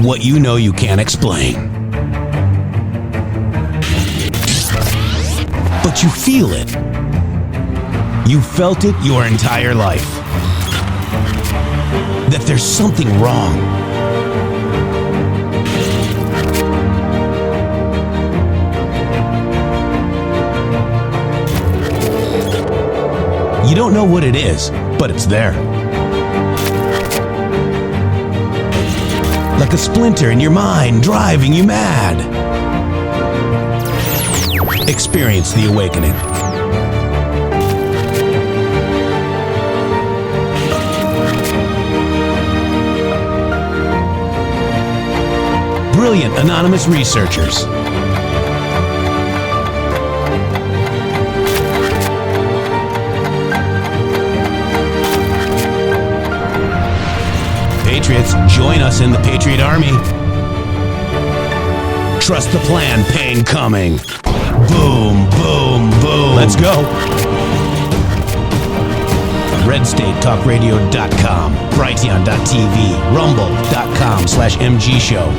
what you know you can't explain. But you feel it. You felt it your entire life. That there's something wrong. You don't know what it is, but it's there. Like a splinter in your mind, driving you mad. Experience the awakening. Brilliant anonymous researchers. Patriots, join us in the Patriot Army. Trust the plan, pain coming. Boom, boom, boom. Let's go. RedStateTalkRadio.com, Brighteon.tv, Rumble.com/MG Show.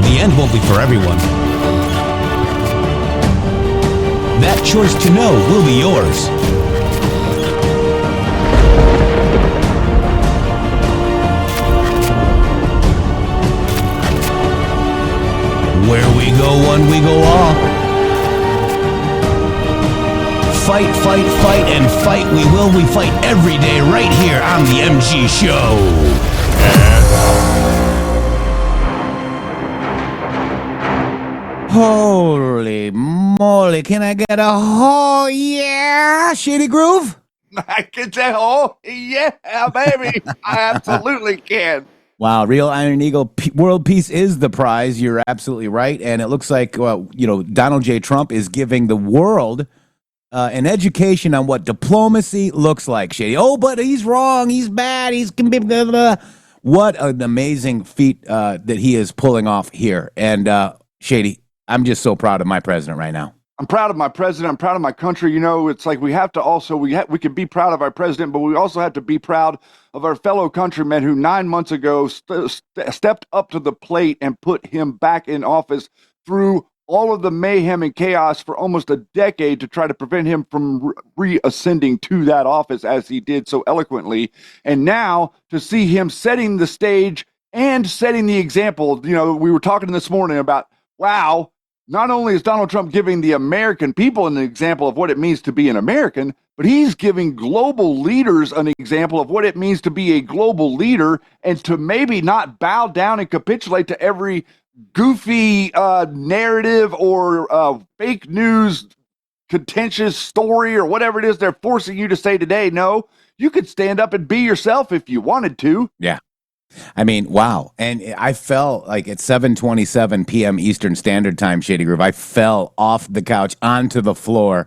The end won't be for everyone. That choice to know will be yours. Where we go one, we go all. Fight, fight, fight, and fight we will. We fight every day right here on the MG Show. Holy moly, can I get a oh yeah, Shady Groove? I can say, oh yeah, baby. I absolutely can. Wow, Real Iron Eagle, world peace is the prize. You're absolutely right. And it looks like, Donald J. Trump is giving the world an education on what diplomacy looks like, Shady. Oh, but he's wrong. He's bad. He's blah, blah, blah. What an amazing feat that he is pulling off here. And Shady, I'm just so proud of my president right now. I'm proud of my president. I'm proud of my country. You know, it's like we have to also, we can be proud of our president, but we also have to be proud of our fellow countrymen who 9 months ago stepped up to the plate and put him back in office through all of the mayhem and chaos for almost a decade to try to prevent him from reascending to that office as he did so eloquently. And now to see him setting the stage and setting the example, we were talking this morning about, wow, not only is Donald Trump giving the American people an example of what it means to be an American, but he's giving global leaders an example of what it means to be a global leader and to maybe not bow down and capitulate to every goofy narrative or fake news, contentious story or whatever it is they're forcing you to say today. No, you could stand up and be yourself if you wanted to. Yeah. I mean, wow. And I fell like at 7:27 p.m. Eastern Standard Time, Shady Groove. I fell off the couch onto the floor.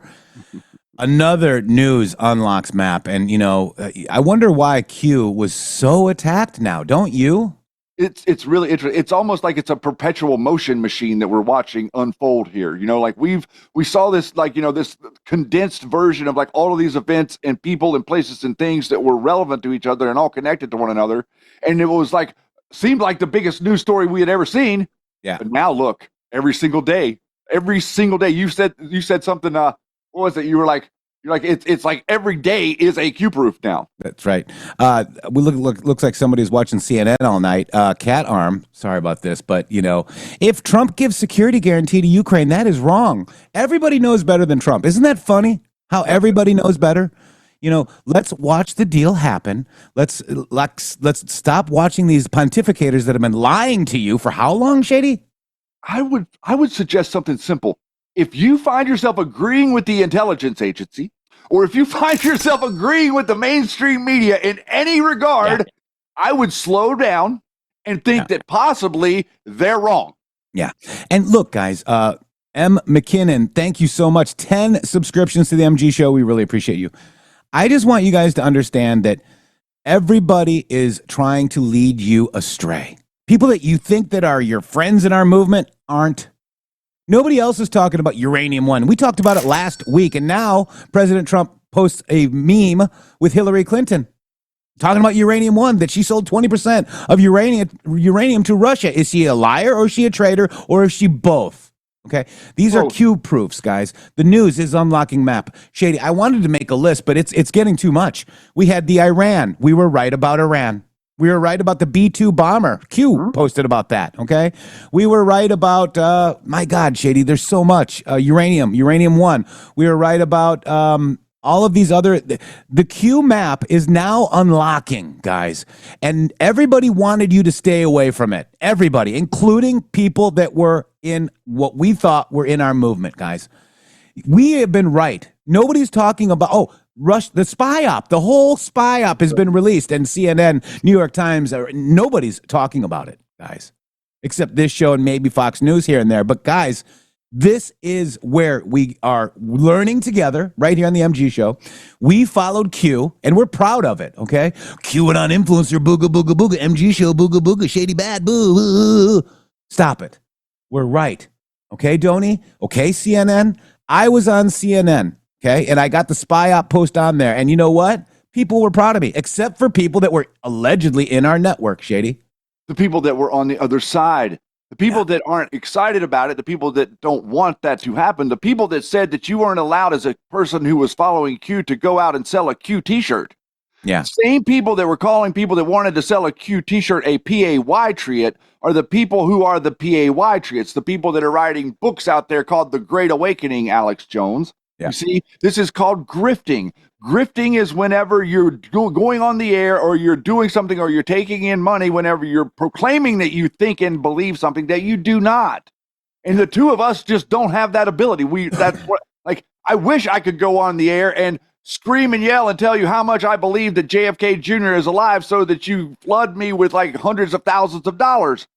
Another news unlocks map. And, I wonder why Q was so attacked now, don't you? It's really interesting. It's almost like it's a perpetual motion machine that we're watching unfold here. We saw this, this condensed version of like all of these events and people and places and things that were relevant to each other and all connected to one another. And it was seemed like the biggest news story we had ever seen. Yeah. But now look, every single day, you said something, what was it? You're like, it's like every day is a Q-proof now. That's right. Looks like somebody's watching CNN all night. Cat arm. Sorry about this, but if Trump gives security guarantee to Ukraine, that is wrong. Everybody knows better than Trump. Isn't that funny? How everybody knows better. Let's watch the deal happen. Let's stop watching these pontificators that have been lying to you for how long, Shady? I would suggest something simple. If you find yourself agreeing with the intelligence agency, or if you find yourself agreeing with the mainstream media in any regard, I would slow down and think that possibly they're wrong. Yeah. And look, guys, M. McKinnon, thank you so much. 10 subscriptions to the MG Show. We really appreciate you. I just want you guys to understand that everybody is trying to lead you astray. People that you think that are your friends in our movement aren't. Nobody else is talking about Uranium One. We talked about it last week, and now President Trump posts a meme with Hillary Clinton talking about Uranium One, that she sold 20% of uranium to Russia. Is she a liar, or is she a traitor, or is she both? Okay, these are Q proofs, guys. The news is unlocking map. Shady, I wanted to make a list, but it's getting too much. We had the Iran. We were right about Iran. We were right about the B-2 bomber. Q posted about that, okay? We were right about, my God, Shady, there's so much. Uranium One. We were right about all of these other, the Q map is now unlocking, guys. And everybody wanted you to stay away from it. Everybody, including people that were in what we thought were in our movement, guys. We have been right. Nobody's talking about, the spy op, the whole spy op has been released, and CNN, New York Times, nobody's talking about it, guys, except this show and maybe Fox News here and there. But guys, this is where we are learning together right here on the MG show. We followed Q, and we're proud of it, okay? QAnon influencer, booga, booga, booga, MG show, booga, booga, shady bad, boo, boo. Stop it. We're right. Okay, Donnie? Okay, CNN? I was on CNN, okay? And I got the spy op post on there. And you know what? People were proud of me, except for people that were allegedly in our network, Shady. The people that were on the other side. The people that aren't excited about it, the people that don't want that to happen, the people that said that you weren't allowed as a person who was following Q to go out and sell a Q t-shirt. Yeah. Same people that were calling people that wanted to sell a Q t-shirt a PAY are the people who are the PAY. The people that are writing books out there called The Great Awakening, Alex Jones. Yeah. You see, this is called grifting. Grifting is whenever you're going on the air, or you're doing something, or you're taking in money whenever you're proclaiming that you think and believe something that you do not. And the two of us just don't have that ability. That's what, like, I wish I could go on the air and scream and yell and tell you how much I believe that JFK Jr. is alive so that you flood me with like hundreds of thousands of dollars.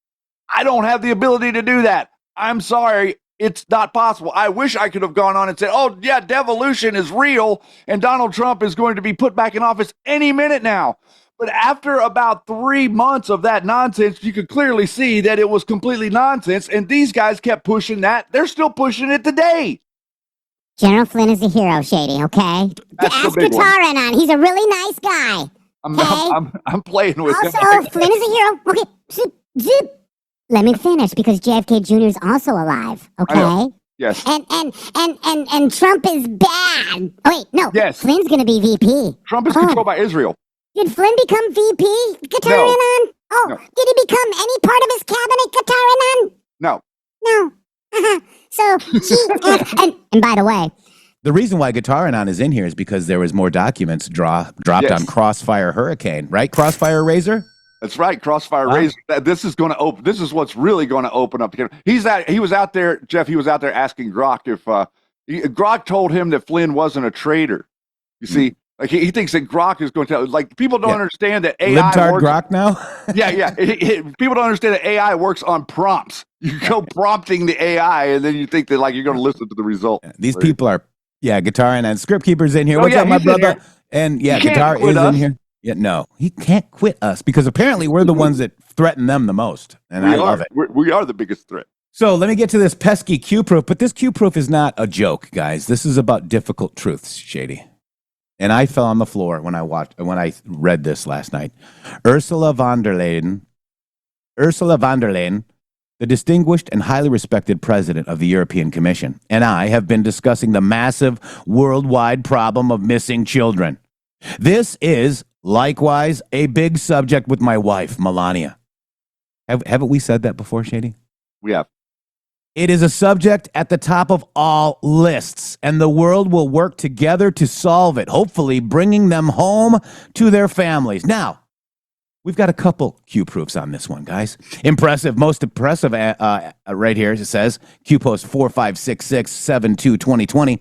I don't have the ability to do that. I'm sorry. It's not possible. I wish I could have gone on and said, oh, yeah, devolution is real, and Donald Trump is going to be put back in office any minute now. But after about 3 months of that nonsense, you could clearly see that it was completely nonsense, and these guys kept pushing that. They're still pushing it today. General Flynn is a hero, Shady, okay? Ask Katarin on. He's a really nice guy. I'm playing with him. Also, Flynn is a hero. Okay, zip. Let me finish, because JFK Jr. is also alive, okay? Yes. And Trump is bad. Oh, wait, no. Yes. Flynn's going to be VP. Trump is controlled by Israel. Did Flynn become VP, Katarin? Oh, no. Did he become any part of his cabinet, Katarin? No. So, and by the way, the reason why Guitaranon is in here is because there was more documents dropped on Crossfire Hurricane, right? Crossfire Razor? That's right, Crossfire Razor. This is going to open. This is what's really going to open up. He was out there, Jeff. He was out there asking Grok if Grok told him that Flynn wasn't a traitor. You see, like he thinks that Grok is going to tell. Like, people don't understand that AI Libtard works. Grok now. People don't understand that AI works on prompts. You go prompting the AI, and then you think that like you're going to listen to the result. These people are Guitar and Script Keeper's in here. What's up, my brother? And Guitar is in here. Yeah, no, he can't quit us, because apparently we're the ones that threaten them the most, and I love it. We are the biggest threat. So let me get to this pesky Q-proof, but this Q-proof is not a joke, guys. This is about difficult truths, Shady. And I fell on the floor when I read this last night. Ursula von der Leyen, the distinguished and highly respected president of the European Commission, and I have been discussing the massive worldwide problem of missing children. This is likewise a big subject with my wife, Melania. Haven't we said that before, Shady? We have. It is a subject at the top of all lists, and the world will work together to solve it, hopefully bringing them home to their families. Now, we've got a couple Q-proofs on this one, guys. Impressive, most impressive right here, it says, Q-post 4566722020.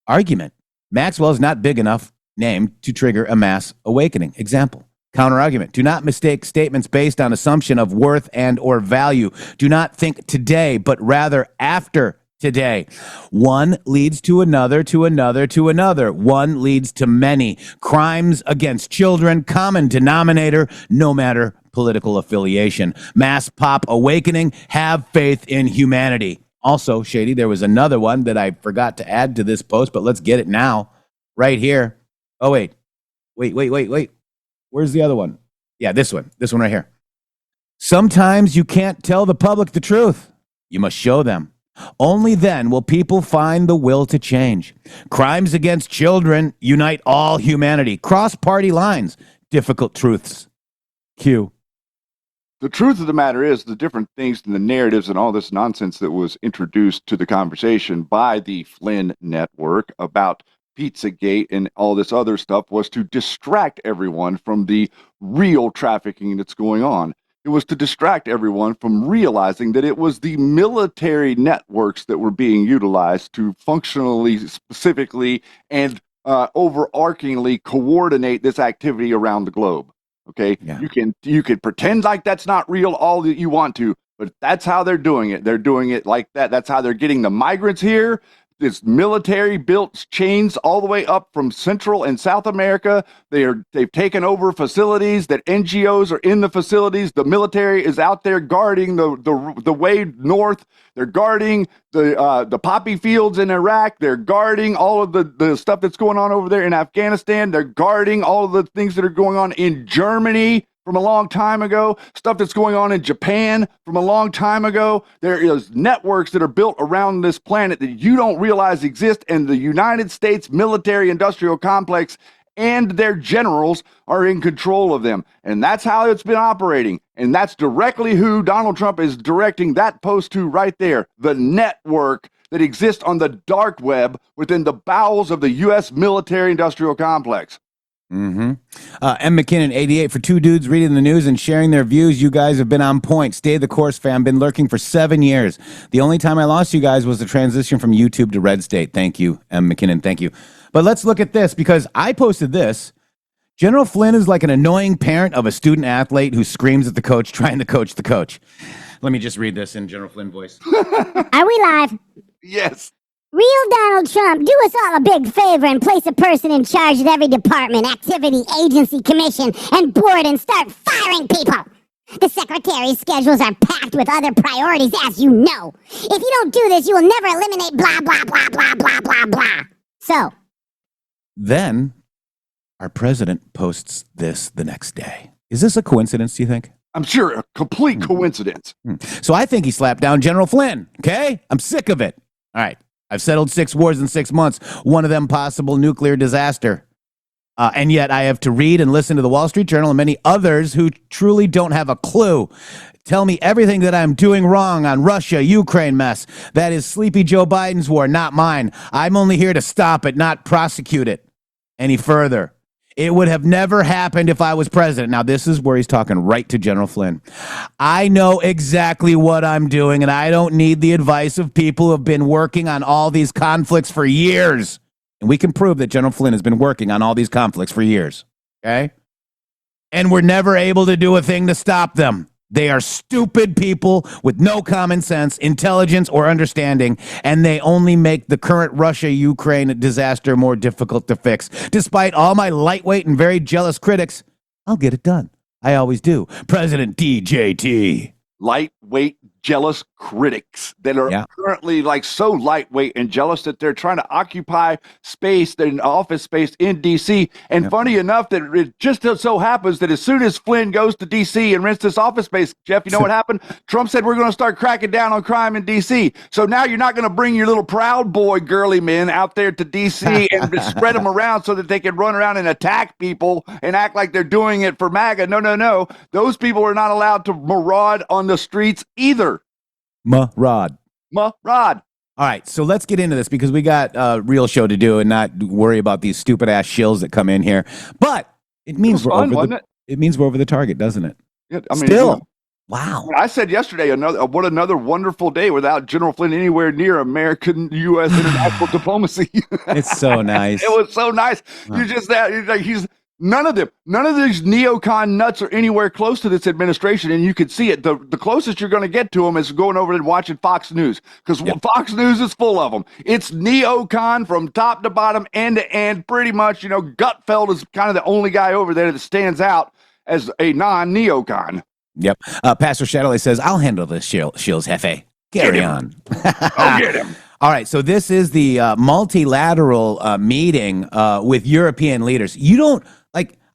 Argument. Maxwell is not big enough name to trigger a mass awakening. Example. Counter-argument. Do not mistake statements based on assumption of worth and or value. Do not think today, but rather after today. One leads to another, to another, to another. One leads to many. Crimes against children, common denominator, no matter political affiliation. Mass pop awakening, have faith in humanity. Also, Shady, there was another one that I forgot to add to this post, but let's get it now, right here. Oh, wait. Where's the other one? Yeah, this one right here. Sometimes you can't tell the public the truth. You must show them. Only then will people find the will to change. Crimes against children unite all humanity. Cross party lines. Difficult truths. Q. The truth of the matter is the different things and the narratives and all this nonsense that was introduced to the conversation by the Flynn network about Pizzagate and all this other stuff was to distract everyone from the real trafficking that's going on. It was to distract everyone from realizing that it was the military networks that were being utilized to functionally, specifically, and overarchingly coordinate this activity around the globe. Okay, yeah. You can pretend like that's not real all that you want to, but that's how they're doing it. They're doing it like that. That's how they're getting the migrants here. It's military built chains all the way up from Central and South America. They've taken over facilities that NGOs are in the facilities. The military is out there guarding the way north. They're guarding the poppy fields in Iraq. They're guarding all of the stuff that's going on over there in Afghanistan. They're guarding all of the things that are going on in Germany from a long time ago, stuff that's going on in Japan from a long time ago. There is networks that are built around this planet that you don't realize exist, and the United States military industrial complex and their generals are in control of them. And that's how it's been operating. And that's directly who Donald Trump is directing that post to right there. The network that exists on the dark web within the bowels of the U.S. military industrial complex. M. McKinnon, 88, for two dudes reading the news and sharing their views. You guys have been on point. Stay the course, fam. Been lurking for 7 years. The only time I lost you guys was the transition from YouTube to Red State. Thank you, M. McKinnon. Thank you. But let's look at this, because I posted this. General Flynn is like an annoying parent of a student athlete who screams at the coach trying to coach the coach. Let me just read this in General Flynn voice. Are we live? Yes. Real Donald Trump, do us all a big favor and place a person in charge of every department, activity, agency, commission, and board and start firing people. The secretary's schedules are packed with other priorities, as you know. If you don't do this, you will never eliminate blah, blah, blah, blah, blah, blah, blah. So. Then our president posts this the next day. Is this a coincidence, do you think? I'm sure a complete coincidence. So I think he slapped down General Flynn, okay? I'm sick of it. All right. I've settled 6 wars in 6 months, one of them possible nuclear disaster. And yet I have to read and listen to the Wall Street Journal and many others who truly don't have a clue. Tell me everything that I'm doing wrong on Russia-Ukraine mess. That is sleepy Joe Biden's war, not mine. I'm only here to stop it, not prosecute it any further. It would have never happened if I was president. Now, this is where he's talking right to General Flynn. I know exactly what I'm doing, and I don't need the advice of people who have been working on all these conflicts for years. And we can prove that General Flynn has been working on all these conflicts for years, okay? And we're never able to do a thing to stop them. They are stupid people with no common sense, intelligence, or understanding, and they only make the current Russia-Ukraine disaster more difficult to fix. Despite all my lightweight and very jealous critics, I'll get it done. I always do. President DJT. Lightweight, jealous critics that are currently like so lightweight and jealous that they're trying to occupy space, an office space in D.C. And funny enough, that it just so happens that as soon as Flynn goes to D.C. and rents this office space, Jeff, you know what happened? Trump said we're going to start cracking down on crime in D.C. So now you're not going to bring your little Proud Boy girly men out there to D.C. and spread them around so that they can run around and attack people and act like they're doing it for MAGA. No. Those people are not allowed to maraud on the streets either. Marad. All right, so let's get into this because we got a real show to do and not worry about these stupid ass shills that come in here. But it means we're over the target, doesn't it? Yeah, I mean, still. Wow. I said yesterday, another wonderful day without General Flynn anywhere near American U.S. international diplomacy. It's so nice. It was so nice. Wow. None of these neocon nuts are anywhere close to this administration, and you can see it. The closest you're going to get to them is going over and watching Fox News, because Fox News is full of them. It's neocon from top to bottom, end to end, pretty much. Gutfeld is kind of the only guy over there that stands out as a non-neocon. Yep. Pastor Shadowley says, I'll handle this, Shields Hefe. Carry on. Go get him. All right, so this is the multilateral meeting with European leaders.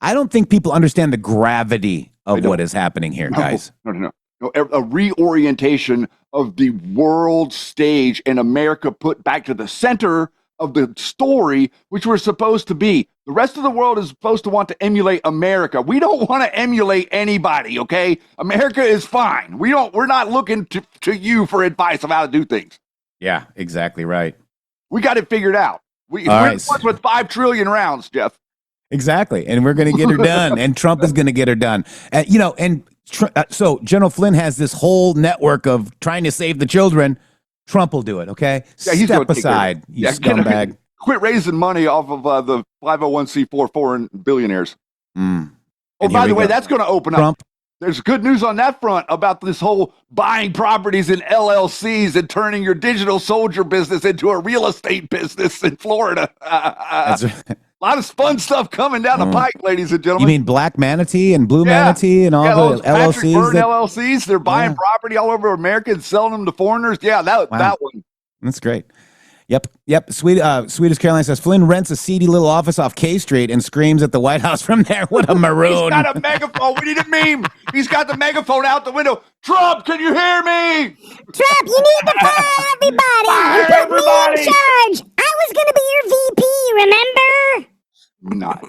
I don't think people understand the gravity of what is happening here, guys. No. A reorientation of the world stage and America put back to the center of the story, which we're supposed to be. The rest of the world is supposed to want to emulate America. We don't want to emulate anybody, okay? America is fine. We're not looking to you for advice of how to do things. Yeah, exactly right. We got it figured out. We're the ones with 5 trillion rounds, Jeff. Exactly, and we're going to get her done, and Trump is going to get her done. So General Flynn has this whole network of trying to save the children. Trump will do it, okay? Yeah, he's Step aside, you scumbag. Quit raising money off of the 501c4 foreign billionaires. Mm. Oh, by the way, that's going to open Trump. up. There's good news on that front about this whole buying properties in LLCs and turning your digital soldier business into a real estate business in Florida. That's right. A lot of fun stuff coming down the pike, ladies and You gentlemen. mean Black Manatee and Blue Manatee and all the Patrick LLCs? Byrne LLCs, they're buying property all over America and selling them to foreigners. Yeah, that one. That's great. Yep. Swedish Caroline says Flynn rents a seedy little office off K Street and screams at the White House from there. What a maroon! He's got a megaphone. We need a meme. He's got the megaphone out the window. Trump, can you hear me? Trump, you need to fire everybody. Fire You put everybody. me in charge. I was going to be your VP, remember? Not.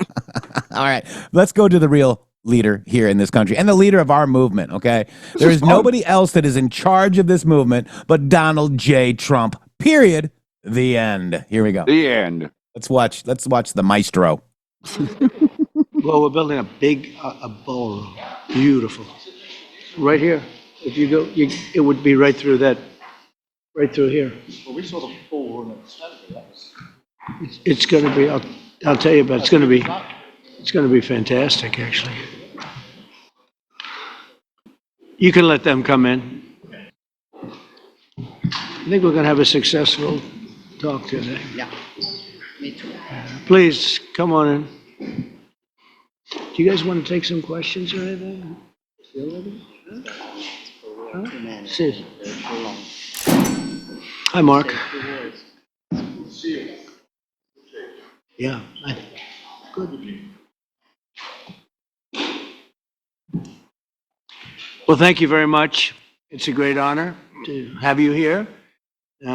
All right, let's go to the real leader here in this country and the leader of our movement. Okay, there is nobody else that is in charge of this movement but Donald J. Trump. Period. The end. Here we go. The end. Let's watch the maestro. Well, we're building a big a ballroom. Beautiful. Right here. If you go, it would be right through that, right through here. Well, we saw the ballroom at Shannon. It's going to be. I'll tell you about. It's going to be fantastic, actually. You can let them come in. I think we're going to have a successful talk today. Yeah, me too. Please come on in. Do you guys want to take some questions or anything? Sid. Hi, Mark. Yeah. Good. Well, thank you very much. It's a great honor to have you here.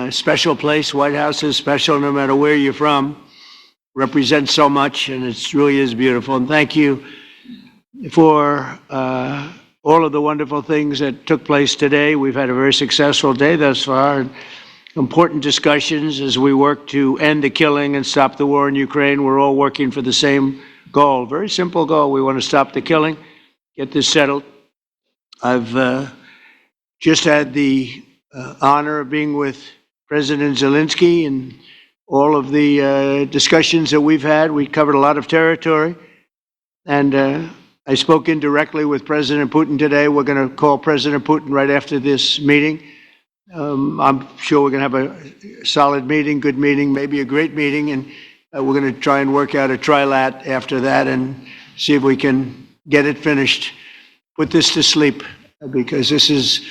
Special place. White House is special no matter where you're from. Represents so much, and it really is beautiful. And thank you for all of the wonderful things that took place today. We've had a very successful day thus far. And important discussions as we work to end the killing and stop the war in Ukraine. We're all working for the same goal. Very simple goal. We want to stop the killing, get this settled. I've just had the honor of being with President Zelenskyy and all of the discussions that we've had. We covered a lot of territory. And I spoke indirectly with President Putin today. We're going to call President Putin right after this meeting. I'm sure we're going to have a solid meeting, good meeting, maybe a great meeting. And we're going to try and work out a trilat after that and see if we can get it finished. Put this to sleep, because this is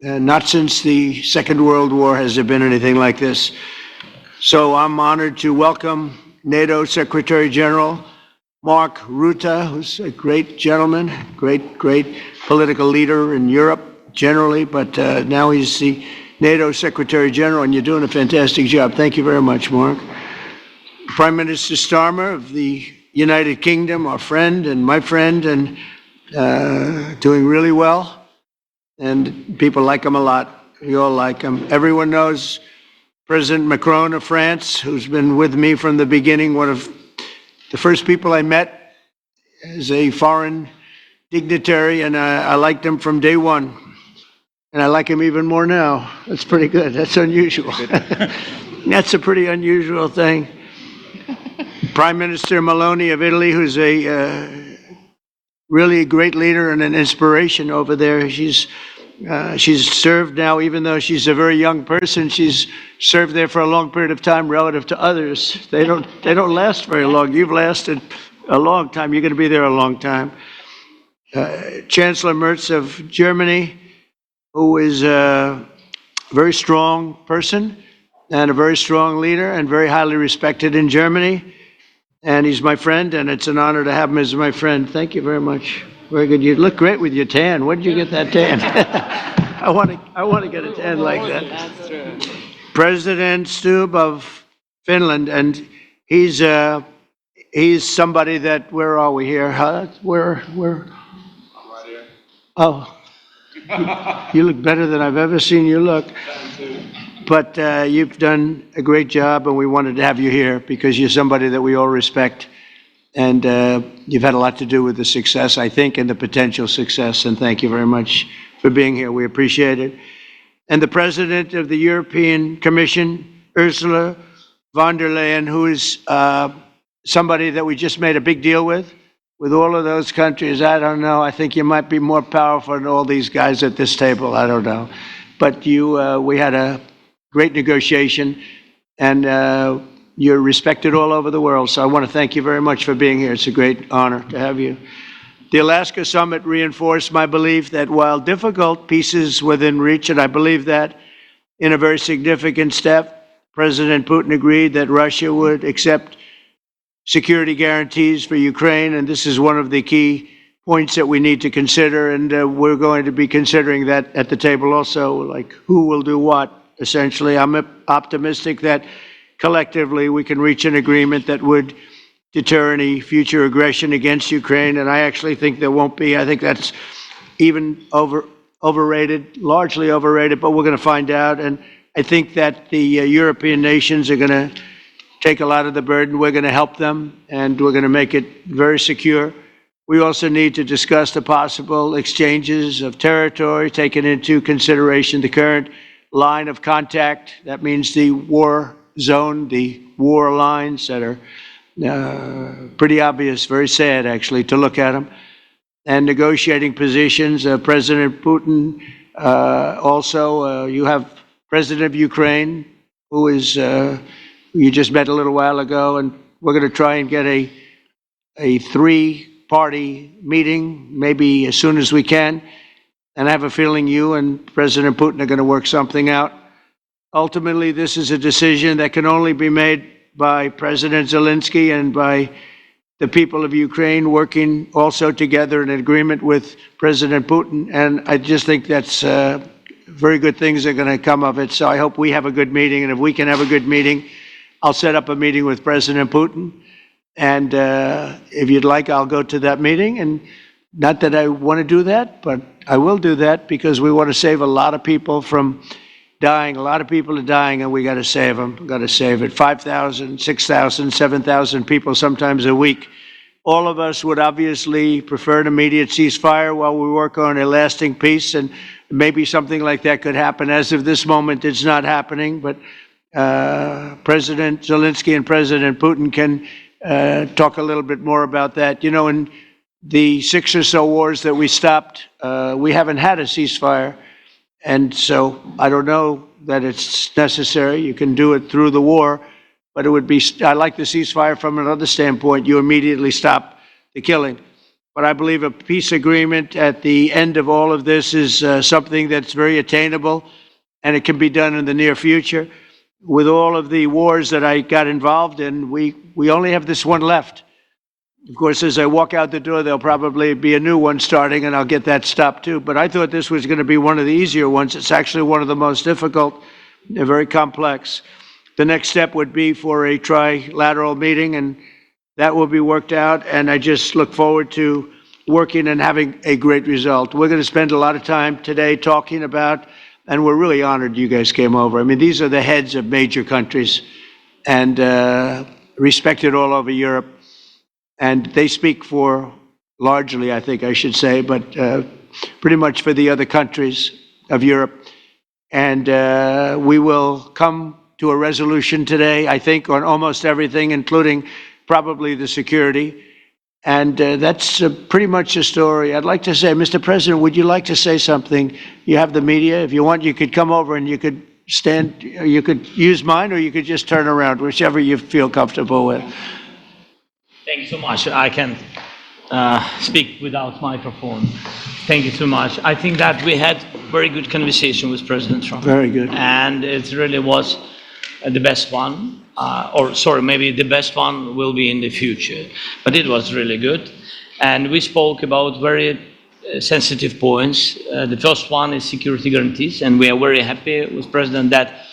not since the Second World War has there been anything like this. So I'm honored to welcome NATO Secretary General Mark Rutte, who's a great gentleman, great political leader in Europe generally, but now he's the NATO Secretary General, and you're doing a fantastic job. Thank you very much, Mark. Prime Minister Starmer of the United Kingdom, our friend and my friend, and doing really well, and people like him a lot. We all like him. Everyone knows President Macron of France, who's been with me from the beginning, one of the first people I met as a foreign dignitary, and I liked him from day one, and I like him even more now. That's pretty good. That's unusual. That's a pretty unusual thing. Prime Minister Meloni of Italy, who's a really a great leader and an inspiration over there. She's served now, even though she's a very young person, she's served there for a long period of time relative to others. They don't last very long. You've lasted a long time. You're going to be there a long time. Chancellor Merz of Germany, who is very strong person and a very strong leader and very highly respected in Germany. And he's my friend, and it's an honor to have him as my friend. Thank you very much. Very good. You look great with your tan. Where did you get that tan? I want to get a tan like that. President Stubb of Finland, and he's somebody that, where are we here? Huh? Where? Oh, you look better than I've ever seen you look. But you've done a great job, and we wanted to have you here because you're somebody that we all respect. And you've had a lot to do with the success, I think, and the potential success. And thank you very much for being here. We appreciate it. And the President of the European Commission, Ursula von der Leyen, who is somebody that we just made a big deal with all of those countries. I don't know. I think you might be more powerful than all these guys at this table. I don't know. But we had a great negotiation, and you're respected all over the world. So I want to thank you very much for being here. It's a great honor to have you. The Alaska Summit reinforced my belief that while difficult, peace is within reach, and I believe that in a very significant step, President Putin agreed that Russia would accept security guarantees for Ukraine, and this is one of the key points that we need to consider, and we're going to be considering that at the table also, like who will do what, essentially. I'm optimistic that collectively we can reach an agreement that would deter any future aggression against Ukraine, and I actually think there won't be. I think that's even overrated, largely overrated, but we're going to find out, and I think that the European nations are going to take a lot of the burden. We're going to help them, and we're going to make it very secure. We also need to discuss the possible exchanges of territory, taking into consideration the current line of contact. That means the war zone, the war lines that are pretty obvious, very sad actually to look at them, and negotiating positions. President Putin, also you have President of Ukraine, who is you just met a little while ago, and we're going to try and get a three-party meeting, maybe as soon as we can. And I have a feeling you and President Putin are going to work something out. Ultimately, this is a decision that can only be made by President Zelenskyy and by the people of Ukraine working also together in agreement with President Putin. And I just think that's very good things are going to come of it. So I hope we have a good meeting. And if we can have a good meeting, I'll set up a meeting with President Putin. And if you'd like, I'll go to that meeting. And not that I want to do that, but I will do that because we want to save a lot of people from dying. A lot of people are dying, and we got to save them. We got to save it. 5,000, 6,000, 7,000 people sometimes a week. All of us would obviously prefer an immediate ceasefire while we work on a lasting peace, and maybe something like that could happen. As of this moment, it's not happening, but President Zelenskyy and President Putin can talk a little bit more about that. You know, in the 6 or so wars that we stopped, we haven't had a ceasefire. And so I don't know that it's necessary. You can do it through the war, but it would be, I like the ceasefire from another standpoint. You immediately stop the killing. But I believe a peace agreement at the end of all of this is something that's very attainable, and it can be done in the near future. With all of the wars that I got involved in, we only have this one left. Of course, as I walk out the door, there'll probably be a new one starting, and I'll get that stopped too. But I thought this was going to be one of the easier ones. It's actually one of the most difficult. They're very complex. The next step would be for a trilateral meeting, and that will be worked out. And I just look forward to working and having a great result. We're going to spend a lot of time today talking about, and we're really honored you guys came over. I mean, these are the heads of major countries and respected all over Europe. And they speak for, largely, I think I should say, but pretty much for the other countries of Europe. And we will come to a resolution today, I think, on almost everything, including probably the security. And that's pretty much the story. I'd like to say, Mr. President, would you like to say something? You have the media. If you want, you could come over and you could stand, you could use mine, or you could just turn around, whichever you feel comfortable with. Thank you so much. I can speak without microphone. Thank you so much. I think that we had very good conversation with President Trump. Very good. And it really was the best one. Maybe the best one will be in the future. But it was really good. And we spoke about very sensitive points. The first one is security guarantees. And we are very happy with President that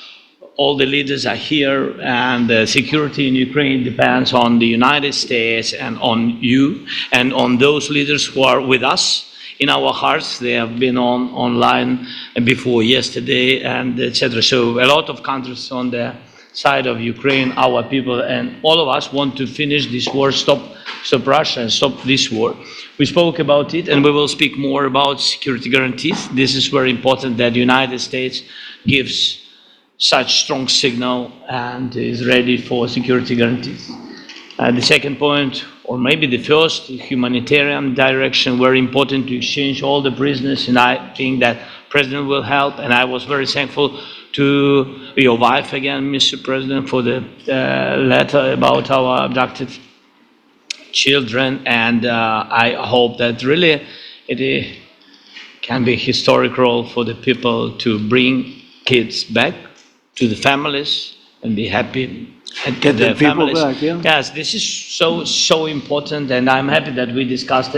all the leaders are here, and the security in Ukraine depends on the United States and on you and on those leaders who are with us in our hearts. They have been online before yesterday, and etc. So a lot of countries on the side of Ukraine, our people, and all of us want to finish this war, stop Russia and stop this war. We spoke about it, and we will speak more about security guarantees. This is very important that the United States gives such strong signal and is ready for security guarantees. The second point, or maybe the first, humanitarian direction, very important to exchange all the prisoners, and I think that President will help, and I was very thankful to your wife again, Mr. President, for the letter about our abducted children, and I hope that really it can be a historic role for the people to bring kids back to the families and be happy and get their families back, yeah. Yes, this is so important, and I'm happy that we discussed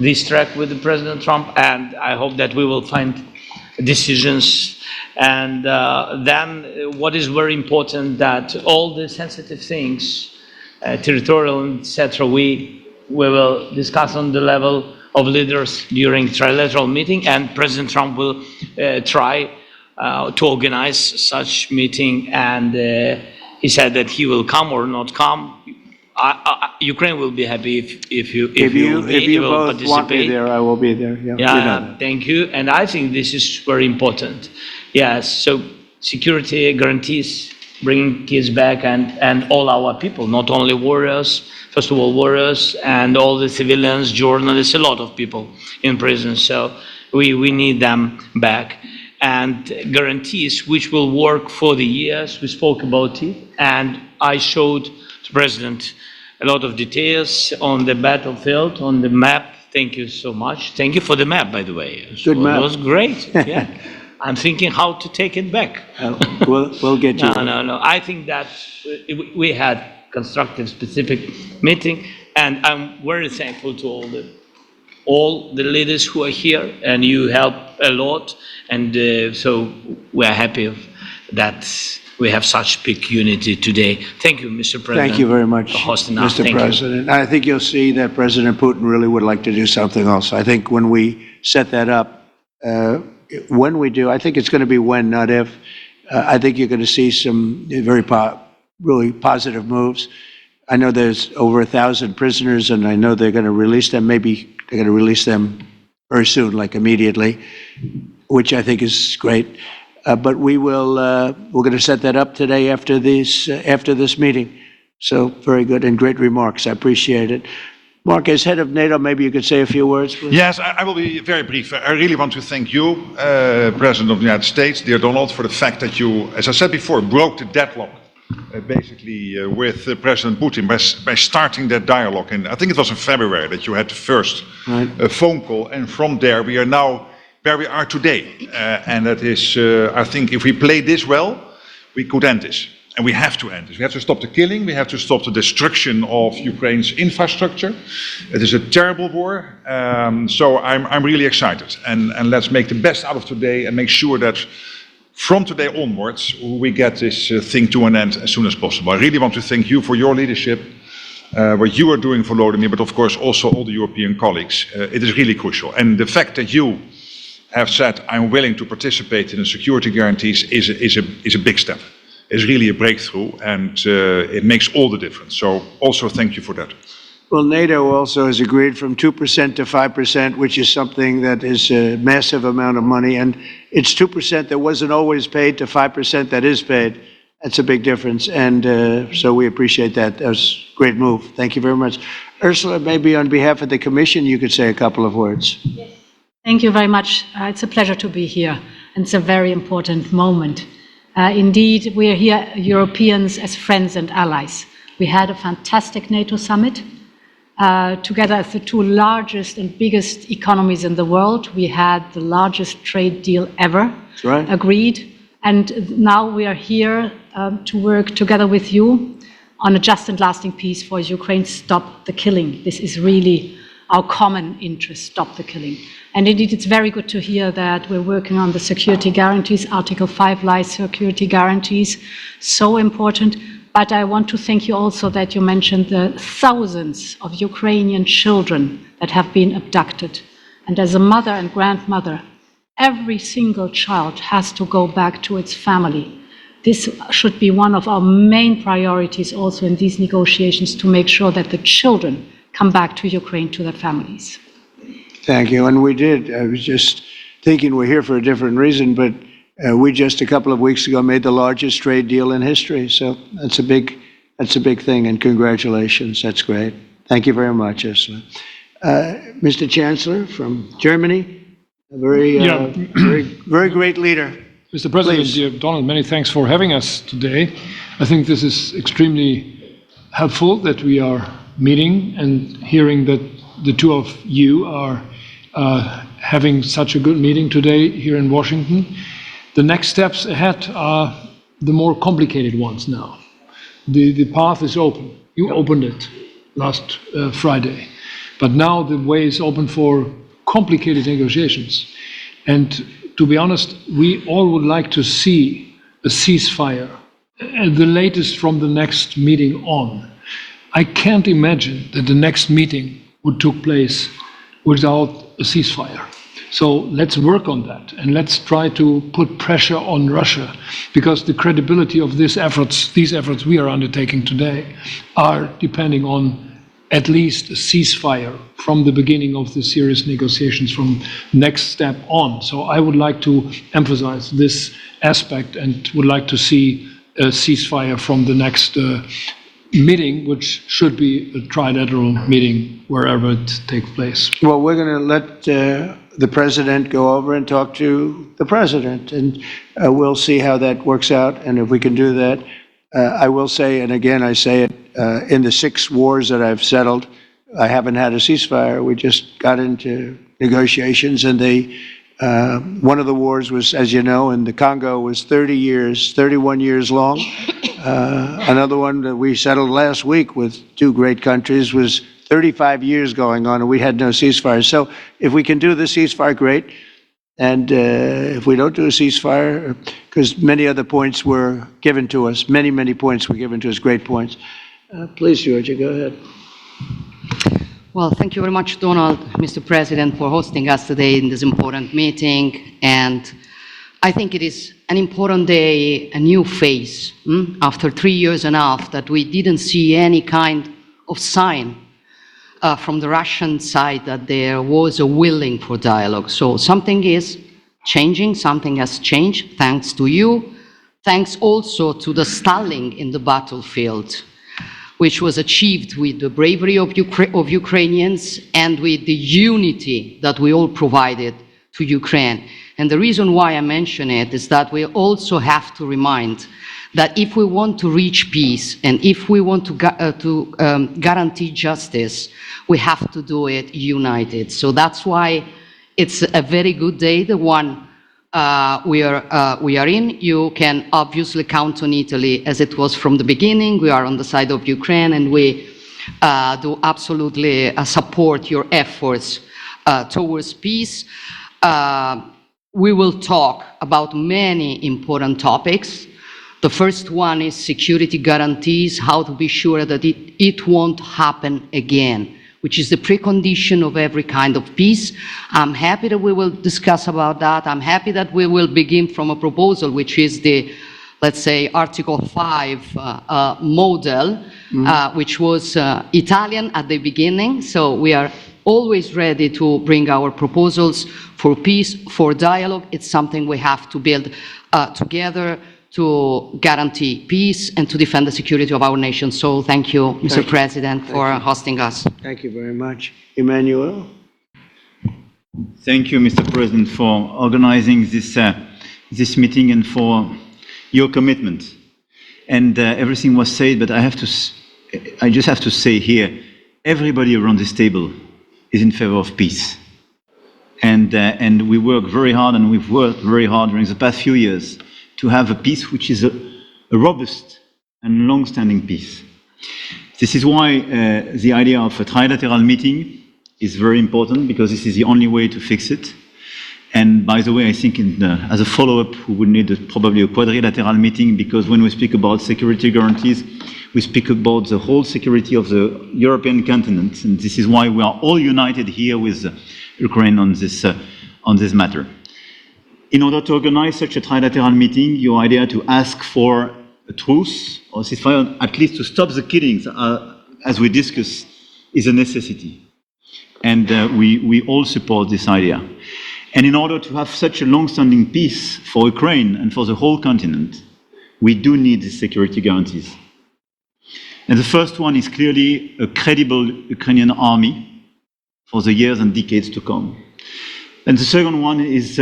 this track with the President Trump, and I hope that we will find decisions. And then what is very important, that all the sensitive things, territorial, etc., we will discuss on the level of leaders during trilateral meeting, and President Trump will try to organize such meeting, and he said that he will come or not come. Ukraine will be happy if you will both want me there, I will be there. Yeah, yeah, you know, thank you. And I think this is very important. Yes, so security guarantees, bringing kids back, and all our people, not only warriors, first of all warriors, and all the civilians, journalists, a lot of people in prison. So we need them back. And guarantees which will work for the years. We spoke about it, and I showed the President a lot of details on the battlefield, on the map. Thank you so much. Thank you for the map, by the way. Good map. It was great. Yeah. I'm thinking how to take it back. We'll get you. No. I think that we had constructive, specific meeting, and I'm very thankful to all the leaders who are here, and you help a lot, and so we are happy that we have such big unity today. Thank you, Mr. President. Thank you very much, for hosting us. Mr. President. I think you'll see that President Putin really would like to do something else. I think when we set that up, when we do, I think it's going to be when, not if. I think you're going to see some really positive moves. I know there's over 1,000 prisoners, and I know they're going to release them. Maybe they're going to release them very soon, like immediately, which I think is great. But we're going to set that up today after this meeting. So very good and great remarks. I appreciate it. Mark, as head of NATO, maybe you could say a few words, please. Yes, I will be very brief. I really want to thank you, President of the United States, dear Donald, for the fact that you, as I said before, broke the deadlock with President Putin by starting that dialogue. And I think it was in February that you had the first phone call, and from there we are now where we are today. And that is, I think, if we play this well, we could end this. And we have to end this. We have to stop the killing. We have to stop the destruction of Ukraine's infrastructure. It is a terrible war. So I'm really excited. And let's make the best out of today and make sure that from today onwards, we get this thing to an end as soon as possible. I really want to thank you for your leadership, what you are doing for Volodymyr, but of course also all the European colleagues. It is really crucial. And the fact that you have said, I'm willing to participate in the security guarantees is a big step. It's really a breakthrough, and it makes all the difference. So also thank you for that. Well, NATO also has agreed from 2% to 5%, which is something that is a massive amount of money. And it's 2% that wasn't always paid to 5% that is paid. That's a big difference. And so we appreciate that. That was a great move. Thank you very much. Ursula, maybe on behalf of the Commission, you could say a couple of words. Yes. Thank you very much. It's a pleasure to be here. And it's a very important moment. Indeed, we are here, Europeans, as friends and allies. We had a fantastic NATO summit. Together as the two largest and biggest economies in the world, we had the largest trade deal ever agreed. And now we are here to work together with you on a just and lasting peace for Ukraine. Stop the killing. This is really our common interest, stop the killing. And indeed, it's very good to hear that we're working on the security guarantees, Article 5 life security guarantees, so important. But I want to thank you also that you mentioned the thousands of Ukrainian children that have been abducted. And as a mother and grandmother, every single child has to go back to its family. This should be one of our main priorities also in these negotiations, to make sure that the children come back to Ukraine, to their families. Thank you. And we did. I was just thinking we're here for a different reason, but we just a couple of weeks ago made the largest trade deal in history. So that's a big thing. And congratulations. That's great. Thank you very much, Ursula. Mr. Chancellor from Germany, a very great leader. Mr. President, Please. dear Donald, many thanks for having us today. I think this is extremely helpful that we are meeting and hearing that the two of you are having such a good meeting today here in Washington. The next steps ahead are the more complicated ones now. The path is open. You opened it last Friday. But now the way is open for complicated negotiations. And to be honest, we all would like to see a ceasefire, the latest from the next meeting on. I can't imagine that the next meeting would take place without a ceasefire. So let's work on that, and let's try to put pressure on Russia, because the credibility of these efforts we are undertaking today are depending on at least a ceasefire from the beginning of the serious negotiations from next step on. So I would like to emphasize this aspect and would like to see a ceasefire from the next meeting, which should be a trilateral meeting wherever it takes place. Well, we're going to let the president go over and talk to the president, and we'll see how that works out. And if we can do that, I will say, and again, I say it, in the 6 wars that I've settled, I haven't had a ceasefire. We just got into negotiations, and one of the wars was, as you know, in the Congo was 31 years long. Another one that we settled last week with 2 great countries was 35 years going on, and we had no ceasefire. So if we can do the ceasefire, great. And if we don't do a ceasefire, because many other points were given to us, many points were given to us, great points. Please, Georgia, go ahead. Well, thank you very much, Donald, Mr. President, for hosting us today in this important meeting. And I think it is an important day, a new phase, after 3 years and a half that we didn't see any kind of sign from the Russian side that there was a willing for dialogue. So something is changing, something has changed, thanks to you. Thanks also to the stalling in the battlefield, which was achieved with the bravery of Ukrainians and with the unity that we all provided to Ukraine. And the reason why I mention it is that we also have to remind that if we want to reach peace and if we want to guarantee justice, we have to do it united. So that's why it's a very good day, the one we are in. You can obviously count on Italy as it was from the beginning. We are on the side of Ukraine, and we do absolutely support your efforts towards peace. We will talk about many important topics. The first one is security guarantees, how to be sure that it won't happen again, which is the precondition of every kind of peace. I'm happy that we will discuss about that. I'm happy that we will begin from a proposal, which is the, let's say, Article 5 model, which was Italian at the beginning. So we are always ready to bring our proposals for peace, for dialogue. It's something we have to build together to guarantee peace and to defend the security of our nation. So thank you, Mr. President, for hosting us. Thank you very much. Emmanuel? Thank you, Mr. President, for organizing this meeting and for your commitment. And everything was said, but I just have to say here, everybody around this table is in favor of peace. And we work very hard, and we've worked very hard during the past few years to have a peace which is a robust and long-standing peace. This is why the idea of a trilateral meeting is very important, because this is the only way to fix it. And by the way, I think as a follow-up, we would need probably a quadrilateral meeting, because when we speak about security guarantees, we speak about the whole security of the European continent. And this is why we are all united here with Ukraine on this matter. In order to organize such a trilateral meeting, your idea to ask for a truce or ceasefire, at least to stop the killings, as we discussed, is a necessity. And we all support this idea. And in order to have such a long-standing peace for Ukraine and for the whole continent, we do need these security guarantees. And the first one is clearly a credible Ukrainian army for the years and decades to come. And the second one is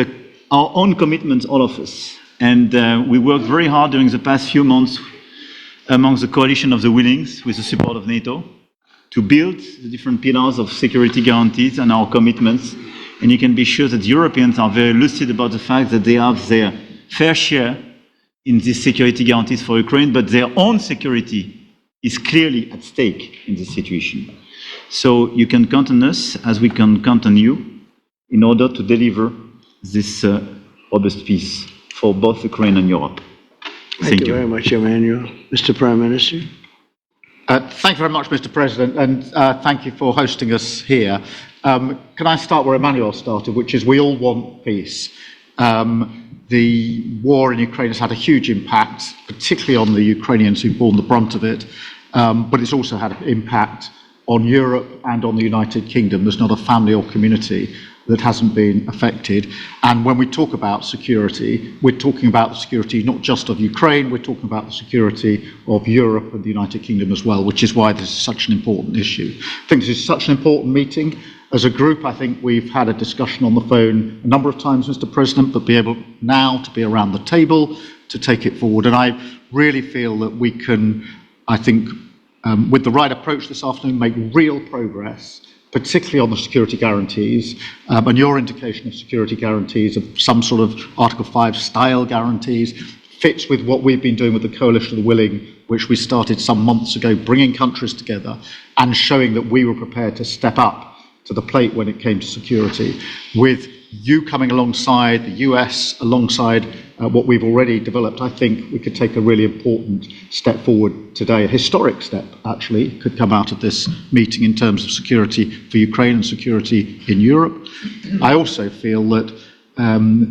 our own commitment, all of us. And we worked very hard during the past few months amongst the coalition of the willings, with the support of NATO, to build the different pillars of security guarantees and our commitments. And you can be sure that the Europeans are very lucid about the fact that they have their fair share in these security guarantees for Ukraine, but their own security is clearly at stake in this situation. So you can count on us, as we can count on you, in order to deliver this robust peace for both Ukraine and Europe. Thank you very much, Emmanuel. Mr. Prime Minister. Thank you very much, Mr. President, and thank you for hosting us here. Can I start where Emmanuel started, which is we all want peace. The war in Ukraine has had a huge impact, particularly on the Ukrainians who've borne the brunt of it, but it's also had an impact on Europe and on the United Kingdom. There's not a family or community that hasn't been affected. And when we talk about security, we're talking about the security not just of Ukraine, we're talking about the security of Europe and the United Kingdom as well, which is why this is such an important issue. I think this is such an important meeting. As a group, I think we've had a discussion on the phone a number of times, Mr. President, but be able now to be around the table to take it forward. And I really feel that we can, I think, with the right approach this afternoon, make real progress, particularly on the security guarantees, and your indication of security guarantees, of some sort of Article 5 style guarantees, fits with what we've been doing with the Coalition of the Willing, which we started some months ago, bringing countries together and showing that we were prepared to step up to the plate when it came to security, with you coming alongside, the US alongside what we've already developed. I think we could take a really important step forward today, a historic step actually could come out of this meeting in terms of security for Ukraine and security in Europe. I also feel that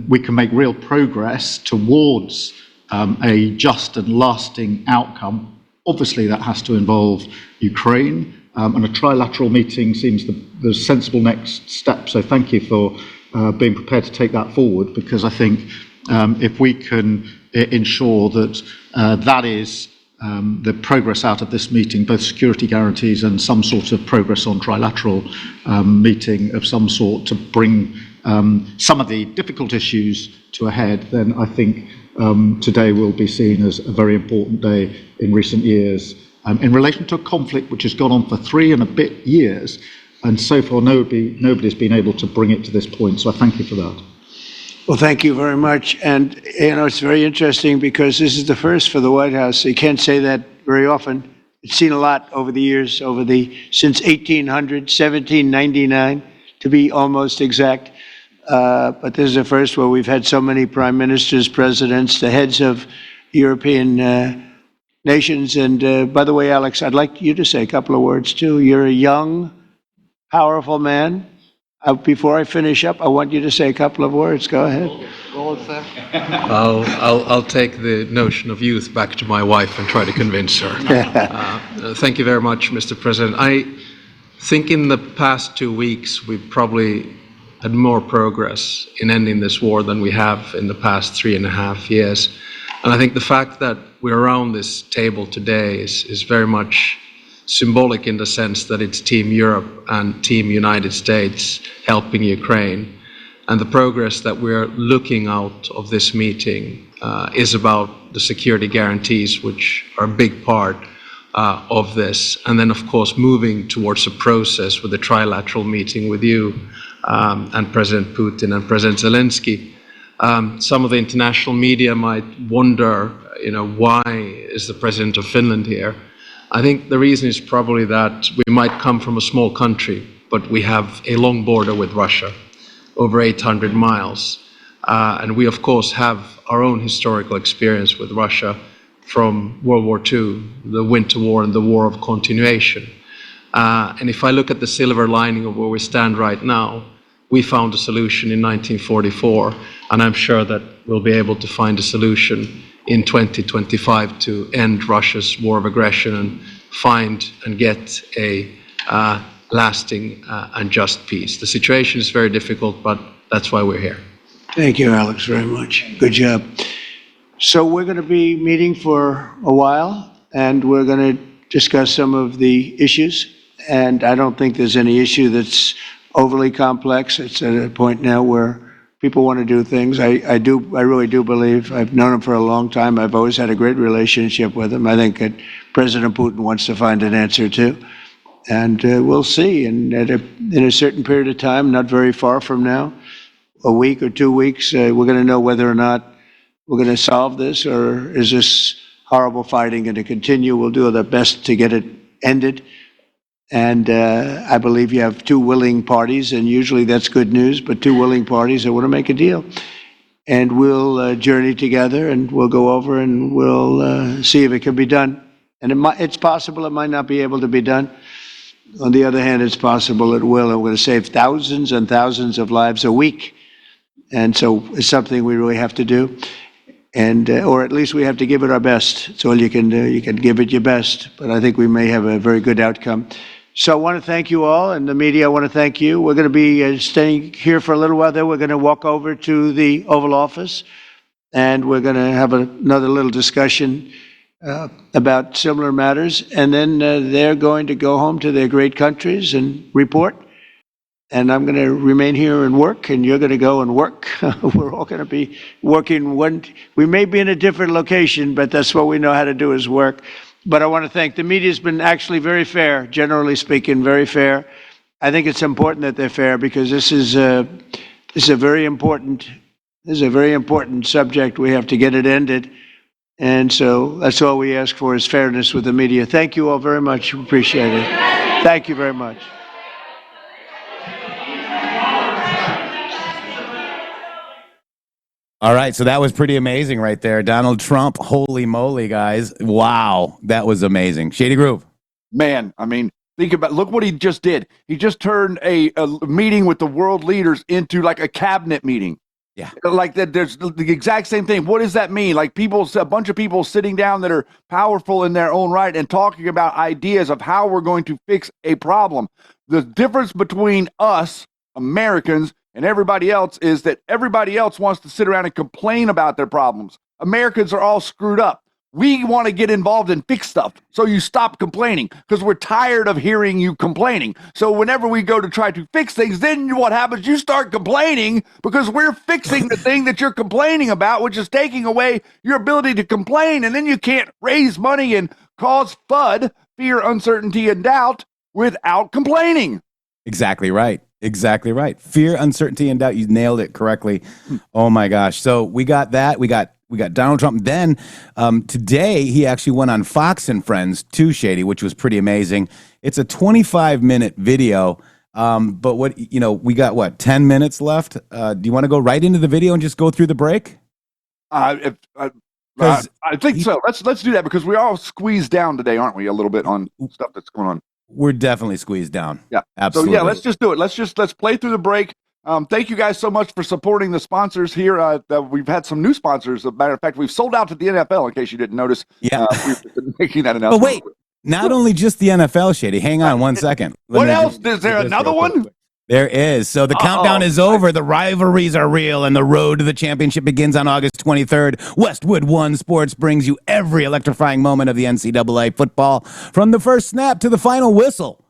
we can make real progress towards a just and lasting outcome. Obviously that has to involve Ukraine, and a trilateral meeting seems the sensible next step. So thank you for being prepared to take that forward, because I think if we can ensure that that is the progress out of this meeting, both security guarantees and some sort of progress on trilateral meeting of some sort to bring some of the difficult issues to a head, then I think today will be seen as a very important day in recent years. In relation to a conflict which has gone on for 3 and a bit years, and so far nobody's been able to bring it to this point. So I thank you for that. Well, thank you very much. And, you know, it's very interesting because this is the first for the White House. You can't say that very often. It's seen a lot over the years, since 1800, 1799, to be almost exact. But this is the first where we've had so many prime ministers, presidents, the heads of European nations. And by the way, Alex, I'd like you to say a couple of words too. You're a young, powerful man. Before I finish up, I want you to say a couple of words. Go ahead. I'll take the notion of youth back to my wife and try to convince her. Thank you very much, Mr. President. I think in the past 2 weeks, we've probably had more progress in ending this war than we have in the past 3.5 years. And I think the fact that we're around this table today is very much symbolic in the sense that it's Team Europe and Team United States helping Ukraine. And the progress that we're looking out of this meeting is about the security guarantees, which are a big part of this, and then, of course, moving towards a process with the trilateral meeting with you and President Putin and President Zelenskyy. Some of the international media might wonder, why is the President of Finland here? I think the reason is probably that we might come from a small country, but we have a long border with Russia, over 800 miles. And we, of course, have our own historical experience with Russia from World War II, the Winter War and the War of Continuation. And if I look at the silver lining of where we stand right now, we found a solution in 1944, and I'm sure that we'll be able to find a solution in 2025 to end Russia's war of aggression and find and get a lasting and just peace. The situation is very difficult, but that's why we're here. Thank you, Alex, very much. Good job. So we're going to be meeting for a while, and we're going to discuss some of the issues. And I don't think there's any issue that's overly complex. It's at a point now where people want to do things. I really do believe, I've known him for a long time. I've always had a great relationship with him. I think that President Putin wants to find an answer too. And we'll see. And in a certain period of time, not very far from now, a week or 2 weeks, we're going to know whether or not we're going to solve this, or is this horrible fighting going to continue? We'll do our best to get it ended. And I believe you have two willing parties, and usually that's good news, but two willing parties that want to make a deal. And we'll journey together, and we'll go over, and we'll see if it can be done. And it's possible it might not be able to be done. On the other hand, it's possible it will, and we're going to save thousands and thousands of lives a week. And so it's something we really have to do. And, or at least we have to give it our best. It's all you can do. You can give it your best, but I think we may have a very good outcome. So I want to thank you all, and the media, I want to thank you. We're going to be staying here for a little while. Then we're going to walk over to the Oval Office, and we're going to have another little discussion about similar matters. And then they're going to go home to their great countries and report. And I'm going to remain here and work, and you're going to go and work. We're all going to be working. We may be in a different location, but that's what we know how to do is work. But I want to thank the media. Has been actually very fair, generally speaking, very fair. I think it's important that they're fair, because this is a very important subject. We have to get it ended. And so that's all we ask for is fairness with the media. Thank you all very much. Appreciate it. Thank you very much. All right, so that was pretty amazing right there. Donald Trump, holy moly, guys. Wow, that was amazing. Shady Groove. Man, I mean, look what he just did. He just turned a meeting with the world leaders into like a cabinet meeting. Yeah. Like that, there's the exact same thing. What does that mean? Like a bunch of people sitting down that are powerful in their own right and talking about ideas of how we're going to fix a problem. The difference between us, Americans, and everybody else is that everybody else wants to sit around and complain about their problems. Americans are all screwed up. We want to get involved and fix stuff. So you stop complaining, because we're tired of hearing you complaining. So whenever we go to try to fix things, then what happens? You start complaining because we're fixing the thing that you're complaining about, which is taking away your ability to complain. And then you can't raise money and cause FUD, fear, uncertainty, and doubt without complaining. Exactly right. Exactly right. Fear, uncertainty, and doubt. You nailed it correctly. Oh my gosh. So we got that. We got Donald Trump. Then today he actually went on Fox and Friends too, Shady, which was pretty amazing. It's a 25-minute video. But we got 10 minutes left. Do you want to go right into the video and just go through the break? I think so. Let's do that, because we're all squeezed down today, aren't we? A little bit on stuff that's going on. We're definitely squeezed down. Yeah, absolutely. So yeah, let's just do it. Let's play through the break. Thank you guys so much for supporting the sponsors here. We've had some new sponsors. As a matter of fact, we've sold out to the NFL, in case you didn't notice. Yeah, we've been making that announcement. But wait, not only just the NFL, Shady. Hang on 1 second. What else? Is there another one? There is. So the countdown is over. The rivalries are real, and the road to the championship begins on August 23rd. Westwood One Sports brings you every electrifying moment of the NCAA football, from the first snap to the final whistle.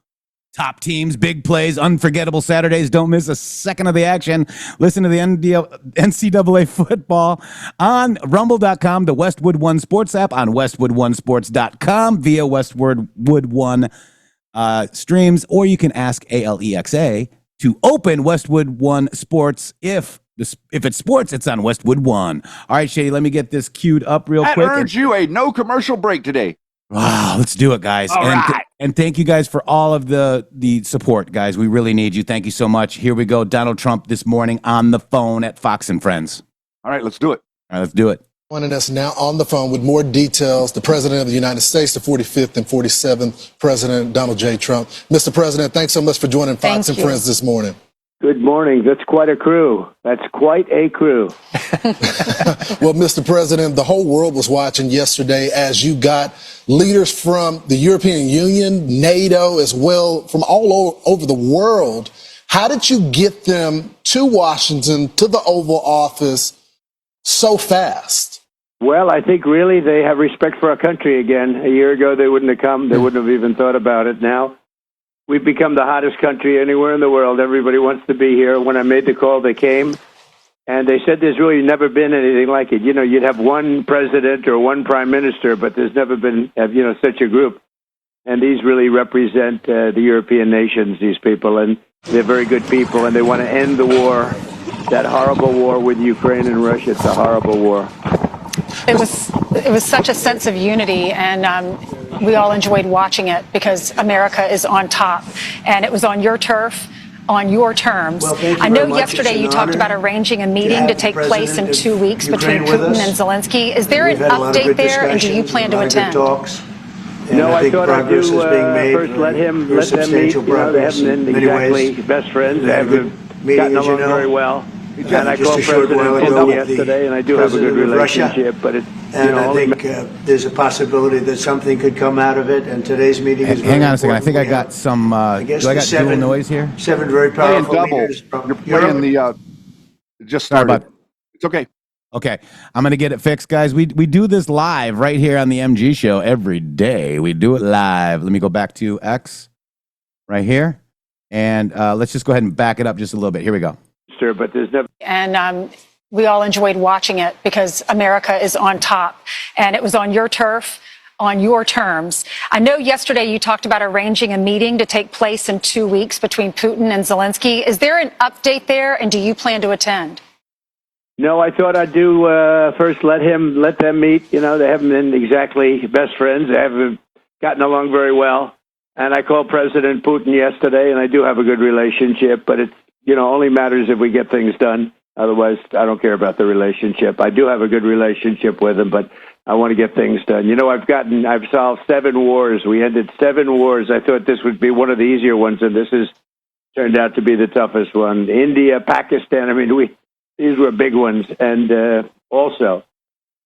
Top teams, big plays, unforgettable Saturdays. Don't miss a second of the action. Listen to the NCAA football on rumble.com, the Westwood One Sports app, on westwoodonesports.com via Westwood One streams, or you can ask Alexa to open Westwood One Sports. If it's sports, it's on Westwood One. All right, Shady, let me get this queued up real quick. I urge you a no commercial break today. Wow, let's do it, guys. All right. And thank you guys for all of the support, guys. We really need you. Thank you so much. Here we go. Donald Trump this morning on the phone at Fox and Friends. All right, let's do it. All right, let's do it. Joining us now on the phone with more details, the President of the United States, the 45th and 47th President, Donald J. Trump. Mr. President, thanks so much for joining Fox and Friends this morning. Good morning. That's quite a crew. That's quite a crew. Well, Mr. President, the whole world was watching yesterday as you got leaders from the European Union, NATO, as well, from all over the world. How did you get them to Washington, to the Oval Office, so fast? Well, I think really they have respect for our country again. A year ago, they wouldn't have come. They wouldn't have even thought about it. Now, we've become the hottest country anywhere in the world. Everybody wants to be here. When I made the call, they came. And they said there's really never been anything like it. You know, you'd have one president or one prime minister, but there's never been, such a group. And these really represent the European nations, these people. And they're very good people, and they want to end the war, that horrible war with Ukraine and Russia. It's a horrible war. It was such a sense of unity, and we all enjoyed watching it because America is on top, and it was on your turf, on your terms. Well, I know yesterday you talked about arranging a meeting to take place in 2 weeks between Putin and Zelenskyy. Is there an update there, and do you plan to attend? No, I thought I'd do first let them meet. They haven't been exactly best friends. They haven't gotten along very well. And I called President Putin yesterday, and I do have a good relationship, but it's, I think there's a possibility that something could come out of it, and today's meeting is Hang on a second. I think I got some, do I got dual noise here? 7 very powerful leaders. You're playing the, just started. It's okay. Okay, I'm going to get it fixed, guys. We do this live right here on the MG show every day. We do it live. Let me go back to X right here, and let's just go ahead and back it up just a little bit. Here we go. Sure, but there's never... And we all enjoyed watching it because America is on top, and it was on your turf, on your terms. I know yesterday you talked about arranging a meeting to take place in 2 weeks between Putin and Zelenskyy. Is there an update there, and do you plan to attend? No, I thought I'd do first let them meet. They haven't been exactly best friends. They haven't gotten along very well. And I called President Putin yesterday, and I do have a good relationship, but it's, only matters if we get things done. Otherwise, I don't care about the relationship. I do have a good relationship with him, but I want to get things done. I've solved 7 wars. We ended 7 wars. I thought this would be one of the easier ones, and this has turned out to be the toughest one. India, Pakistan, these were big ones, and also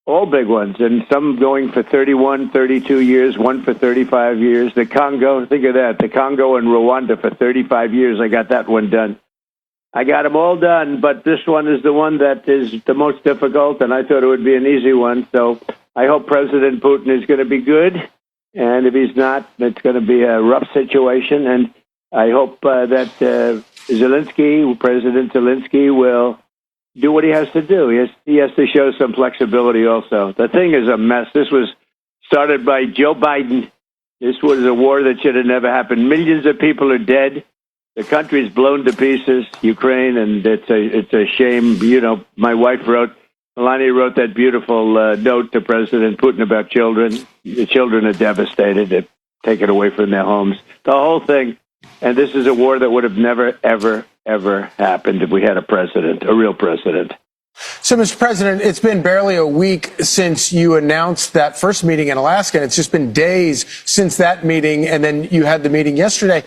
all big ones, and some going for 31, 32 years, one for 35 years. The Congo, think of that, the Congo and Rwanda for 35 years. I got that one done. I got them all done, but this one is the one that is the most difficult, and I thought it would be an easy one. So I hope President Putin is going to be good, and if he's not, it's going to be a rough situation. And I hope that President Zelenskyy will do what he has to do. He has to show some flexibility also. The thing is a mess. This was started by Joe Biden. This was a war that should have never happened. Millions of people are dead. The country's blown to pieces, Ukraine, and it's a shame. My wife Melania wrote that beautiful note to President Putin about children. The children are devastated. They're taken away from their homes. The whole thing. And this is a war that would have never, ever, ever happened if we had a real president. So, Mr. President, it's been barely a week since you announced that first meeting in Alaska, and it's just been days since that meeting, and then you had the meeting yesterday.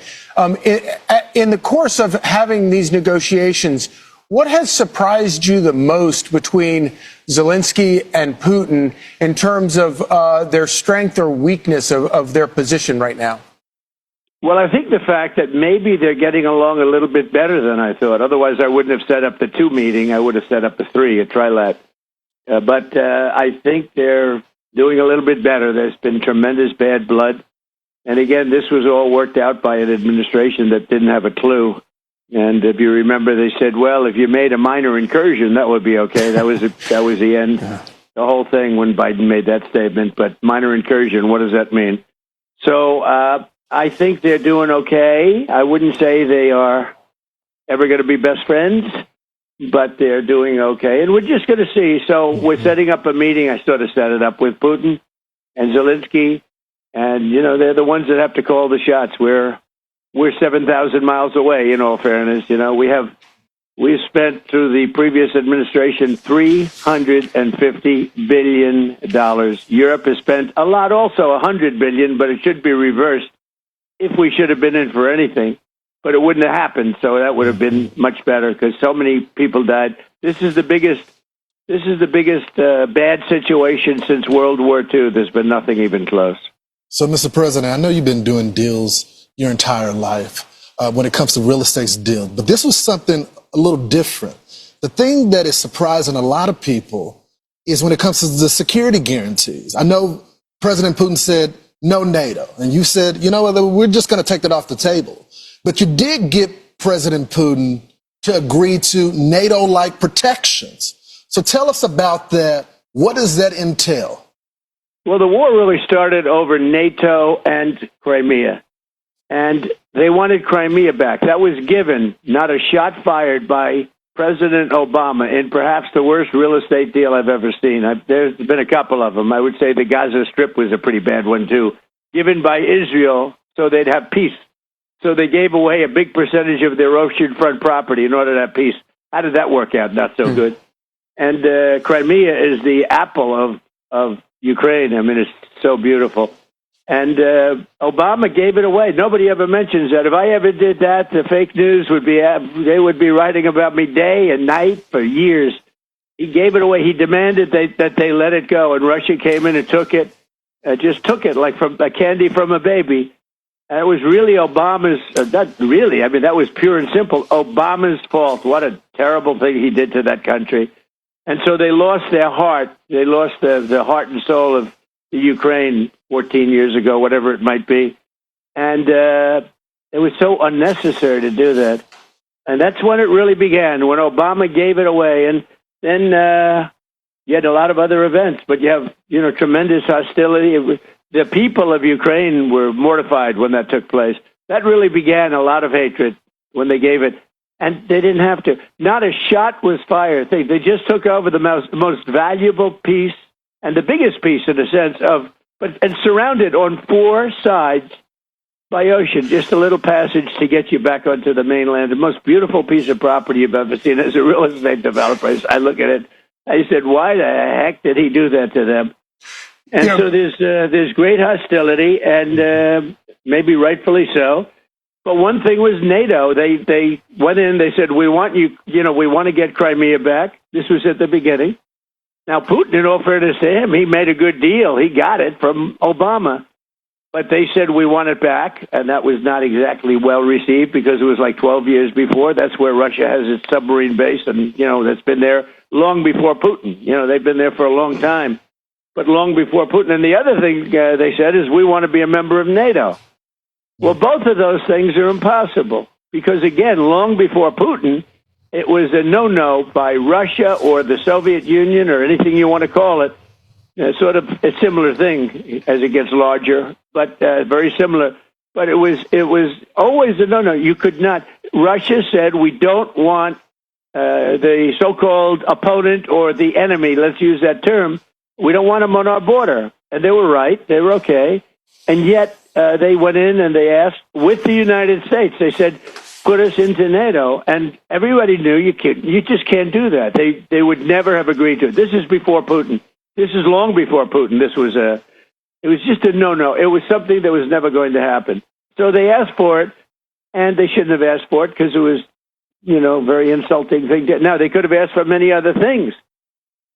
In the course of having these negotiations, what has surprised you the most between Zelenskyy and Putin in terms of their strength or weakness of their position right now? Well, I think the fact that maybe they're getting along a little bit better than I thought. Otherwise, I wouldn't have set up the 2 meeting. I would have set up the 3, a trilat. But I think they're doing a little bit better. There's been tremendous bad blood. And again, this was all worked out by an administration that didn't have a clue. And if you remember, they said, well, if you made a minor incursion, that would be okay. That was the end. The whole thing when Biden made that statement. But minor incursion, what does that mean? So I think they're doing okay. I wouldn't say they are ever going to be best friends, but they're doing okay. And we're just going to see. So we're setting up a meeting. I sort of set it up with Putin and Zelenskyy. And, you know, they're the ones that have to call the shots. We're 7,000 miles away, in all fairness. You know, we've spent through the previous administration $350 billion. Europe has spent a lot also, $100 billion, but it should be reversed if we should have been in for anything. But it wouldn't have happened, so that would have been much better because so many people died. This is the biggest bad situation since World War II. There's been nothing even close. So, Mr. President, I know you've been doing deals your entire life when it comes to real estate deals, but this was something a little different. The thing that is surprising a lot of people is when it comes to the security guarantees. I know President Putin said no NATO, and you said, you know what, we're just going to take that off the table. But you did get President Putin to agree to NATO-like protections. So tell us about that. What does that entail? Well, the war really started over NATO and Crimea. And they wanted Crimea back. That was given, not a shot fired by President Obama in perhaps the worst real estate deal I've ever seen. There's been a couple of them. I would say the Gaza Strip was a pretty bad one, too. Given by Israel so they'd have peace. So they gave away a big percentage of their oceanfront property in order to have peace. How did that work out? Not so good. And Crimea is the apple of Ukraine. I mean, it's so beautiful. And Obama gave it away. Nobody ever mentions that. If I ever did that, the fake news would be, they would be writing about me day and night for years. He gave it away. He demanded that they let it go. And Russia came in and took it, just took it like from a candy from a baby. And it was really Obama's, not really, I mean, that was pure and simple, Obama's fault. What a terrible thing he did to that country. And so they lost their heart. They lost the heart and soul of the Ukraine 14 years ago, whatever it might be. And it was so unnecessary to do that. And that's when it really began, when Obama gave it away. And then you had a lot of other events, but you have, tremendous hostility. The people of Ukraine were mortified when that took place. That really began a lot of hatred when they gave it. And they didn't have to. Not a shot was fired. They just took over the most valuable piece and the biggest piece in the sense of, and surrounded on four sides by ocean, just a little passage to get you back onto the mainland. The most beautiful piece of property you've ever seen as a real estate developer. I look at it, I said, why the heck did he do that to them? And so there's great hostility, and maybe rightfully so. But one thing was NATO. They went in. They said, "We want you. We want to get Crimea back." This was at the beginning. Now Putin, in all fairness to him, he made a good deal. He got it from Obama, but they said we want it back, and that was not exactly well received because it was like 12 years before. That's where Russia has its submarine base, and that's been there long before Putin. They've been there for a long time. But long before Putin. And the other thing they said is we want to be a member of NATO. Well, both of those things are impossible because, again, long before Putin, it was a no-no by Russia or the Soviet Union or anything you want to call it. Sort of a similar thing as it gets larger, but very similar. But it was always a no-no. You could not. Russia said we don't want the so-called opponent or the enemy, let's use that term, we don't want them on our border. And they were right. They were okay. And yet they went in and they asked with the United States, they said, put us into NATO. And everybody knew you just can't do that. They would never have agreed to it. This is before Putin. This is long before Putin. It was just a no-no. It was something that was never going to happen. So they asked for it, and they shouldn't have asked for it because it was, very insulting thing. Now, they could have asked for many other things.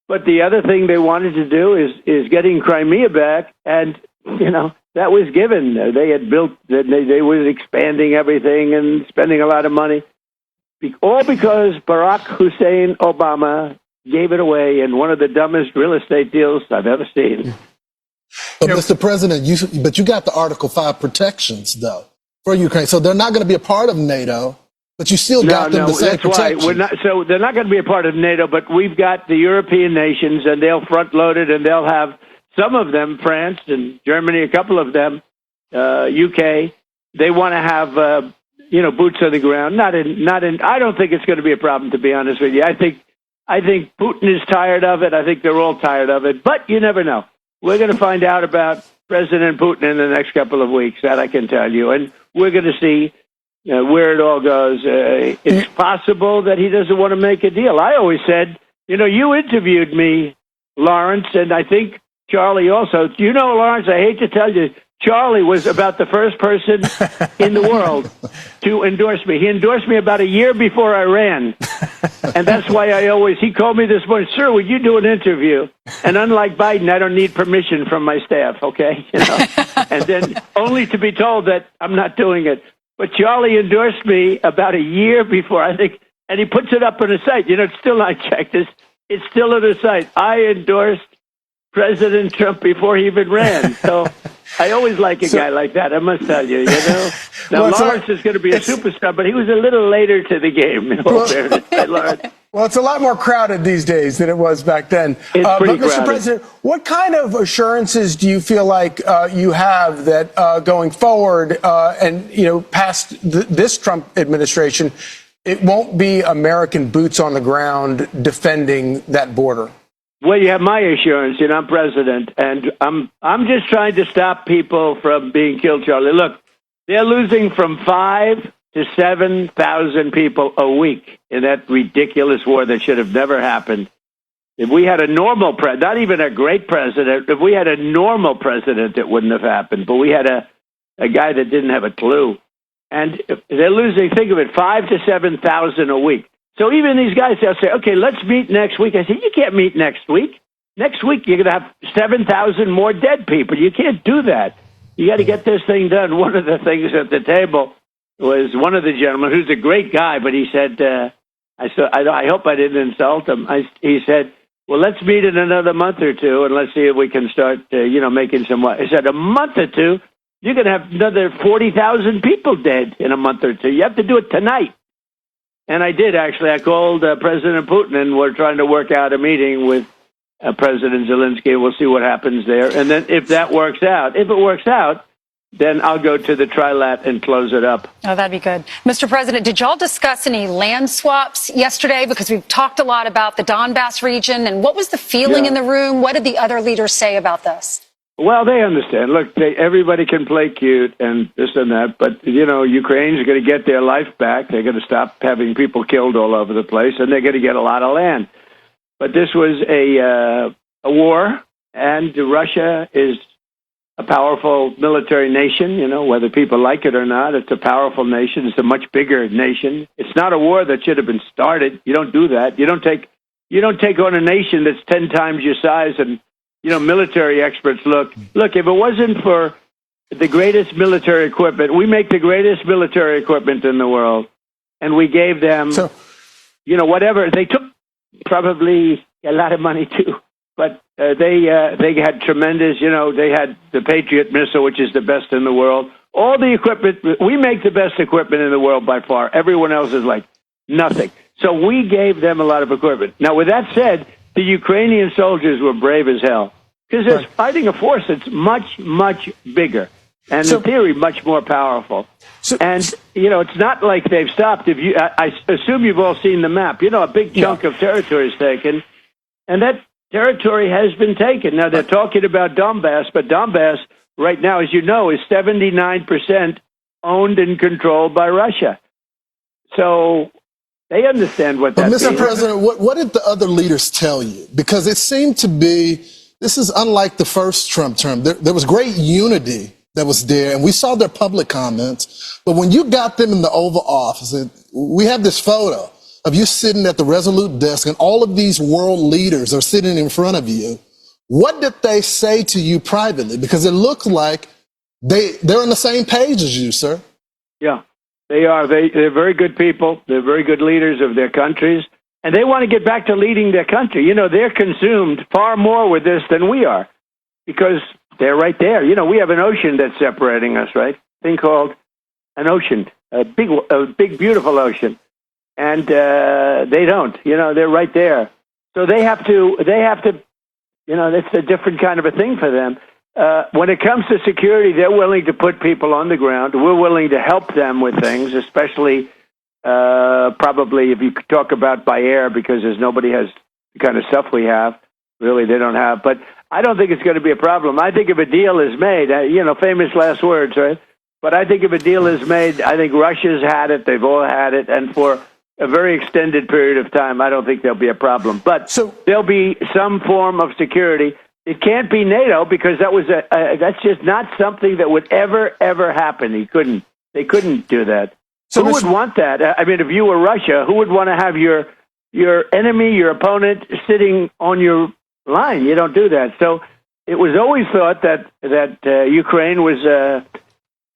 But the other thing they wanted to do is getting Crimea back, and that was given. They had built, they were expanding everything and spending a lot of money, all because Barack Hussein Obama gave it away in one of the dumbest real estate deals I've ever seen. But Mr. President, you got the Article 5 protections, though, for Ukraine. So they're not going to be a part of NATO, but you still got them the same protections. So they're not going to be a part of NATO, but we've got the European nations, and they'll front-load it, and they'll have some of them, France and Germany, a couple of them, UK. They want to have, boots on the ground. Not in. I don't think it's going to be a problem, to be honest with you. I think Putin is tired of it. I think they're all tired of it. But you never know. We're going to find out about President Putin in the next couple of weeks. That I can tell you, and we're going to see where it all goes. It's possible that he doesn't want to make a deal. I always said, you interviewed me, Lawrence, and I think Charlie also. Lawrence, I hate to tell you, Charlie was about the first person in the world to endorse me. He endorsed me about a year before I ran. And that's why he called me this morning, sir, would you do an interview? And unlike Biden, I don't need permission from my staff, okay? And then only to be told that I'm not doing it. But Charlie endorsed me about a year before, I think, and he puts it up on his site. It's still not checked. It's still on his site. I endorsed President Trump before he even ran. So I always like a guy like that, I must tell you, Now, Lawrence is going to be a superstar, but he was a little later to the game, in all fairness. Lawrence. Well, it's a lot more crowded these days than it was back then. It's but, pretty Mr. crowded. President, what kind of assurances do you feel like you have that going forward and, past this Trump administration, it won't be American boots on the ground defending that border? Well, you have my assurance, I'm president, and I'm just trying to stop people from being killed, Charlie. Look, they're losing from 5,000 to 7,000 people a week in that ridiculous war that should have never happened. If we had a normal president, not even a great president, if we had a normal president, it wouldn't have happened. But we had a guy that didn't have a clue. And they're losing, think of it, 5,000 to 7,000 a week. So even these guys, they'll say, okay, let's meet next week. I say, you can't meet next week. Next week, you're going to have 7,000 more dead people. You can't do that. You got to get this thing done. One of the things at the table was one of the gentlemen, who's a great guy, but he said, I hope I didn't insult him. He said, well, let's meet in another month or two, and let's see if we can start, making some money. He said, a month or two, you're going to have another 40,000 people dead in a month or two. You have to do it tonight. And I did, actually. I called President Putin, and we're trying to work out a meeting with President Zelenskyy. We'll see what happens there. And then if it works out, then I'll go to the trilat and close it up. Oh, that'd be good. Mr. President, did y'all discuss any land swaps yesterday? Because we've talked a lot about the Donbass region. And what was the feeling in the room? What did the other leaders say about this? Well, they understand. Look, everybody can play cute and this and that, but, Ukraine's going to get their life back. They're going to stop having people killed all over the place, and they're going to get a lot of land. But this was a war, and Russia is a powerful military nation, whether people like it or not. It's a powerful nation. It's a much bigger nation. It's not a war that should have been started. You don't do that. You don't take on a nation that's 10 times your size. And military experts look, if it wasn't for the greatest military equipment, we make the greatest military equipment in the world, and we gave them, whatever. They took probably a lot of money too, but they had tremendous, they had the Patriot missile, which is the best in the world. All the equipment, we make the best equipment in the world by far. Everyone else is like nothing. So we gave them a lot of equipment. Now, with that said, the Ukrainian soldiers were brave as hell because they're fighting a force that's much, much bigger and, in theory, much more powerful. And, it's not like they've stopped. I assume you've all seen the map. A big chunk of territory is taken, and that territory has been taken. Now, they're talking about Donbass, but Donbass right now, as you know, is 79% owned and controlled by Russia. So they understand what that means. But, Mr. President, what did the other leaders tell you? Because it seemed to be, this is unlike the first Trump term. There was great unity that was there, and we saw their public comments. But when you got them in the Oval Office, and we have this photo of you sitting at the Resolute desk, and all of these world leaders are sitting in front of you. What did they say to you privately? Because it looked like they're on the same page as you, sir. Yeah, they are. They're very good people. They're very good leaders of their countries, and they want to get back to leading their country. They're consumed far more with this than we are, because they're right there. You know, we have an ocean that's separating us, right? Thing called an ocean, a big, beautiful ocean, and they don't. You know, they're right there. So they have to. You know, that's a different kind of a thing for them. When it comes to security, they're willing to put people on the ground. We're willing to help them with things, especially probably if you could talk about by air, because there's nobody has the kind of stuff we have. Really, they don't have. But I don't think it's going to be a problem. I think if a deal is made, you know, famous last words, right? But I think if a deal is made, I think Russia's had it. They've all had it. And for a very extended period of time, I don't think there'll be a problem. But there'll be some form of security. It can't be NATO, because that's just not something that would ever happen. They couldn't do that. So who would want that? I mean, if you were Russia, who would want to have your enemy, your opponent, sitting on your line? You don't do that. So it was always thought that Ukraine was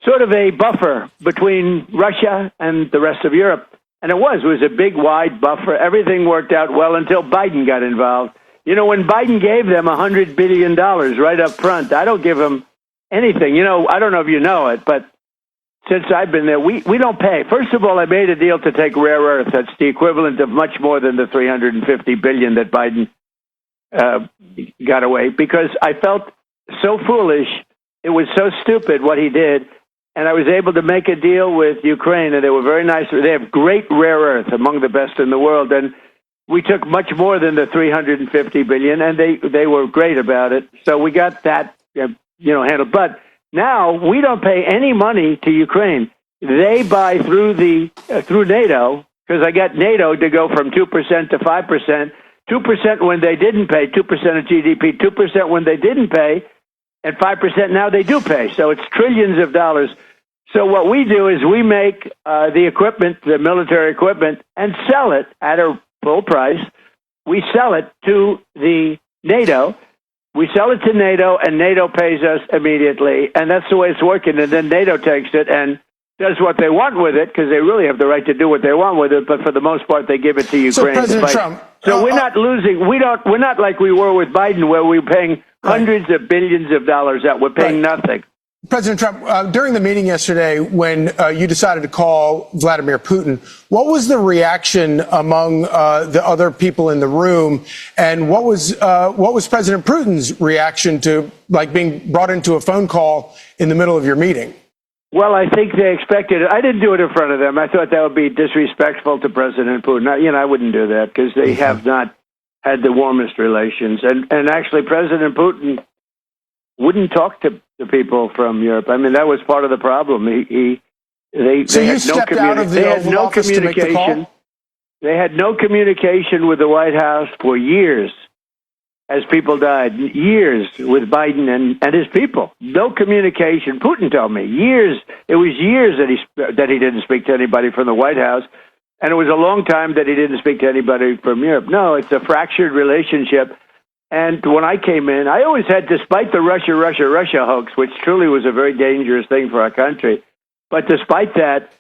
sort of a buffer between Russia and the rest of Europe. And it was a big, wide buffer. Everything worked out well until Biden got involved. You know, when Biden gave them $100 billion right up front, I don't give them anything. You know, I don't know if you know it, but since I've been there, we don't pay. First of all, I made a deal to take rare earth. That's the equivalent of much more than the $350 billion that Biden got away, because I felt so foolish. It was so stupid what he did. And I was able to make a deal with Ukraine, and they were very nice. They have great rare earth, among the best in the world. And we took much more than the $350 billion, and they were great about it. So we got that, handled. But now we don't pay any money to Ukraine. They buy through NATO, because I got NATO to go from 2% to 5%, 2% when they didn't pay, 2% of GDP, 2% when they didn't pay, and 5% now they do pay. So it's trillions of dollars. So what we do is we make the equipment, the military equipment, and sell it at a full price. We sell it to the NATO. We sell it to NATO, and NATO pays us immediately. And that's the way it's working. And then NATO takes it and does what they want with it, because they really have the right to do what they want with it. But for the most part, they give it to Ukraine. So President Trump, so we're not losing. We're not like we were with Biden, where we were paying hundreds of billions of dollars out. We're paying nothing. President Trump, during the meeting yesterday, when you decided to call Vladimir Putin, what was the reaction among the other people in the room, and what was President Putin's reaction to being brought into a phone call in the middle of your meeting? Well, I think they expected it. I didn't do it in front of them. I thought that would be disrespectful to President Putin. I wouldn't do that, because they have not had the warmest relations. And actually, President Putin wouldn't talk to the people from Europe. I mean, that was part of the problem. They had no communication. They had no communication with the White House for years, as people died. Years with Biden and his people. No communication. Putin told me years. It was years that he didn't speak to anybody from the White House. And it was a long time that he didn't speak to anybody from Europe. No, it's a fractured relationship. And when I came in, I always had, despite the Russia hoax, which truly was a very dangerous thing for our country, but despite that,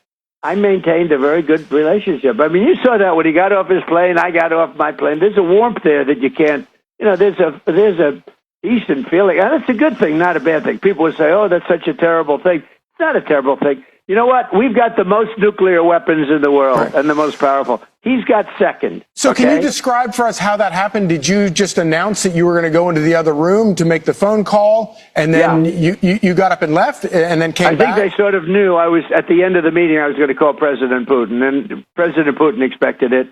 I maintained a very good relationship. I mean, you saw that when he got off his plane, I got off my plane. There's a warmth there that you can't, there's a decent feeling. And it's a good thing, not a bad thing. People would say, oh, that's such a terrible thing. It's not a terrible thing. You know what? We've got the most nuclear weapons in the world, and the most powerful. He's got second. So can you describe for us how that happened? Did you just announce that you were going to go into the other room to make the phone call, and then you got up and left, and then came back? I think they sort of knew. I was at the end of the meeting. I was going to call President Putin, and President Putin expected it,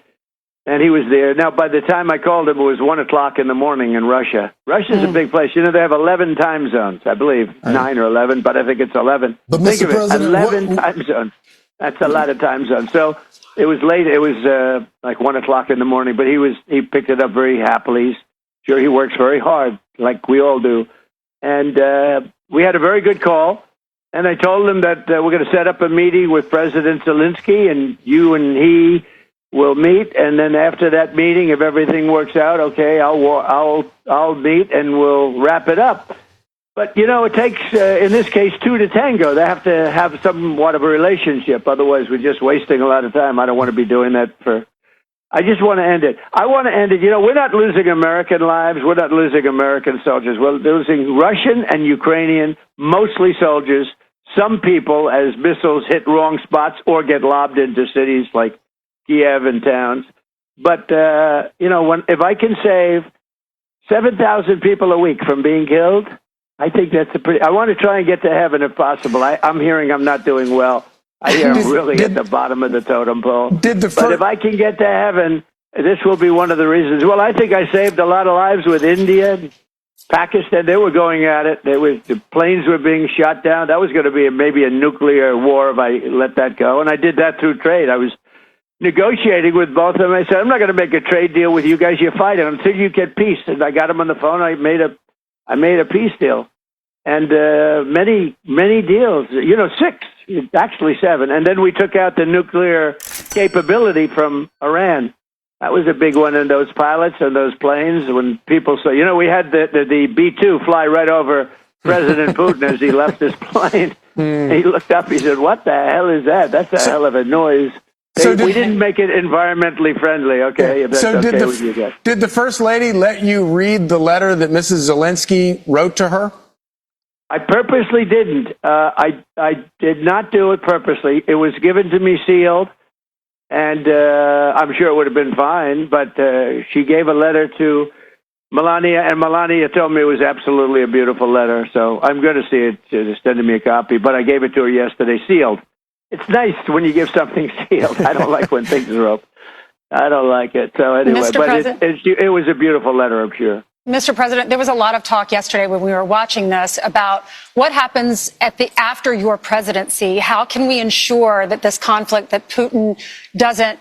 and he was there. Now, by the time I called him, it was 1 o'clock in the morning in Russia. Russia's a big place. They have 11 time zones, I believe, 9 or 11, but I think it's 11. But think Mr. of President, it, 11 time zones. That's a lot of time zones. So it was late. It was like 1 o'clock in the morning, but he picked it up very happily. Sure, he works very hard, like we all do. And we had a very good call. And I told him that we're going to set up a meeting with President Zelenskyy, and you and he will meet. And then after that meeting, if everything works out, okay, I'll meet and we'll wrap it up. But, it takes, in this case, two to tango. They have to have somewhat of a relationship. Otherwise, we're just wasting a lot of time. I don't want to be doing that for I just want to end it. I want to end it. You know, we're not losing American lives. We're not losing American soldiers. We're losing Russian and Ukrainian, mostly soldiers. Some people, as missiles hit wrong spots or get lobbed into cities like Kiev and towns. But, you know, if I can save 7,000 people a week from being killed, I think that's a pretty... I want to try and get to heaven if possible. I'm hearing I'm not doing well. I hear I'm really at the bottom of the totem pole. But if I can get to heaven, this will be one of the reasons. Well, I think I saved a lot of lives with India, Pakistan. They were going at it. The planes were being shot down. That was going to be maybe a nuclear war if I let that go. And I did that through trade. I was negotiating with both of them. I said, I'm not going to make a trade deal with you guys. You're fighting until you get peace. And I got them on the phone. I made a peace deal. And many deals, you know, 6. Actually 7. And then we took out the nuclear capability from Iran. That was a big one in those pilots and those planes. When people say, you know, we had the B-2 fly right over President Putin as he left his plane. He looked up, he said, what the hell is that? That's a hell of a noise. We didn't make it environmentally friendly, okay? If that's okay with you guys. Did the First Lady let you read the letter that Mrs. Zelenskyy wrote to her? I purposely didn't. I did not do it purposely. It was given to me sealed, and I'm sure it would have been fine, but she gave a letter to Melania, and Melania told me it was absolutely a beautiful letter, so I'm going to see it. She's sending me a copy, but I gave it to her yesterday sealed. It's nice when you give something sealed. I don't like when things are open. I don't like it. So anyway, Mr. but it was a beautiful letter, I'm sure. Mr. President, there was a lot of talk yesterday when we were watching this about what happens after your presidency. How can we ensure that this conflict, that Putin doesn't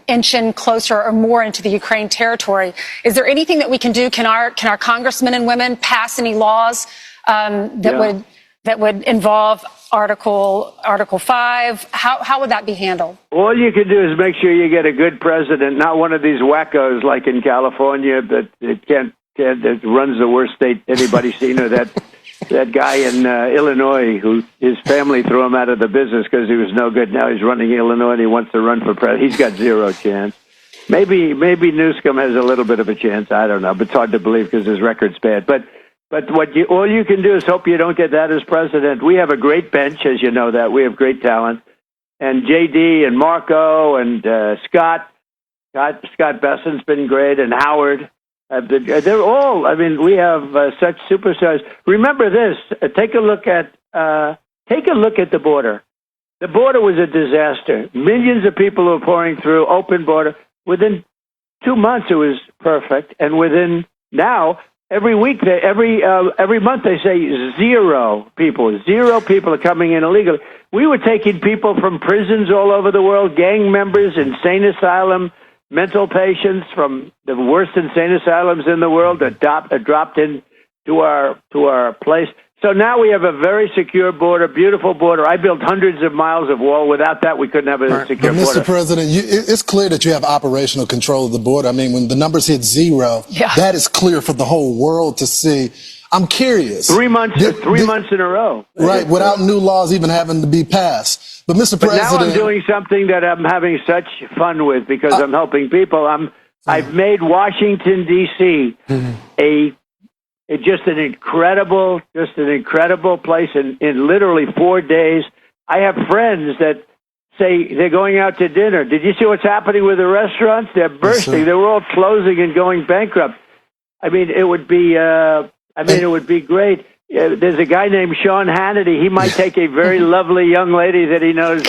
inch in closer or more into the Ukraine territory? Is there anything that we can do? Can our congressmen and women pass any laws that would involve Article 5? How would that be handled? All you can do is make sure you get a good president, not one of these wackos like in California that runs the worst state anybody's seen, or that guy in Illinois who his family threw him out of the business because he was no good. Now he's running Illinois and he wants to run for president. He's got zero chance. Maybe Newsom has a little bit of a chance. I don't know, but it's hard to believe because his record's bad. But all you can do is hope you don't get that as president. We have a great bench, as you know that. We have great talent. And J.D. and Marco and Scott Besson's been great, and Howard. They're all, I mean, we have such superstars. Remember this, take a look at the border. The border was a disaster. Millions of people were pouring through, open border. Within 2 months, it was perfect. And within now, every week, every month, they say zero people are coming in illegally. We were taking people from prisons all over the world, gang members, insane asylum, mental patients from the worst insane asylums in the world that dropped into our place. So now we have a very secure border, beautiful border. I built hundreds of miles of wall. Without that, we couldn't have a secure border. Mr. President, it's clear that you have operational control of the border. I mean, when the numbers hit zero, that is clear for the whole world to see. I'm curious. 3 months in a row. Right, without new laws even having to be passed. But Mr. President, now I'm doing something that I'm having such fun with because I'm helping people. I've made Washington D.C. just an incredible place in literally 4 days. I have friends that say they're going out to dinner. Did you see what's happening with the restaurants? They're bursting. Yes, they were all closing and going bankrupt. I mean, it would be great. There's a guy named Sean Hannity. He might take a very lovely young lady that he knows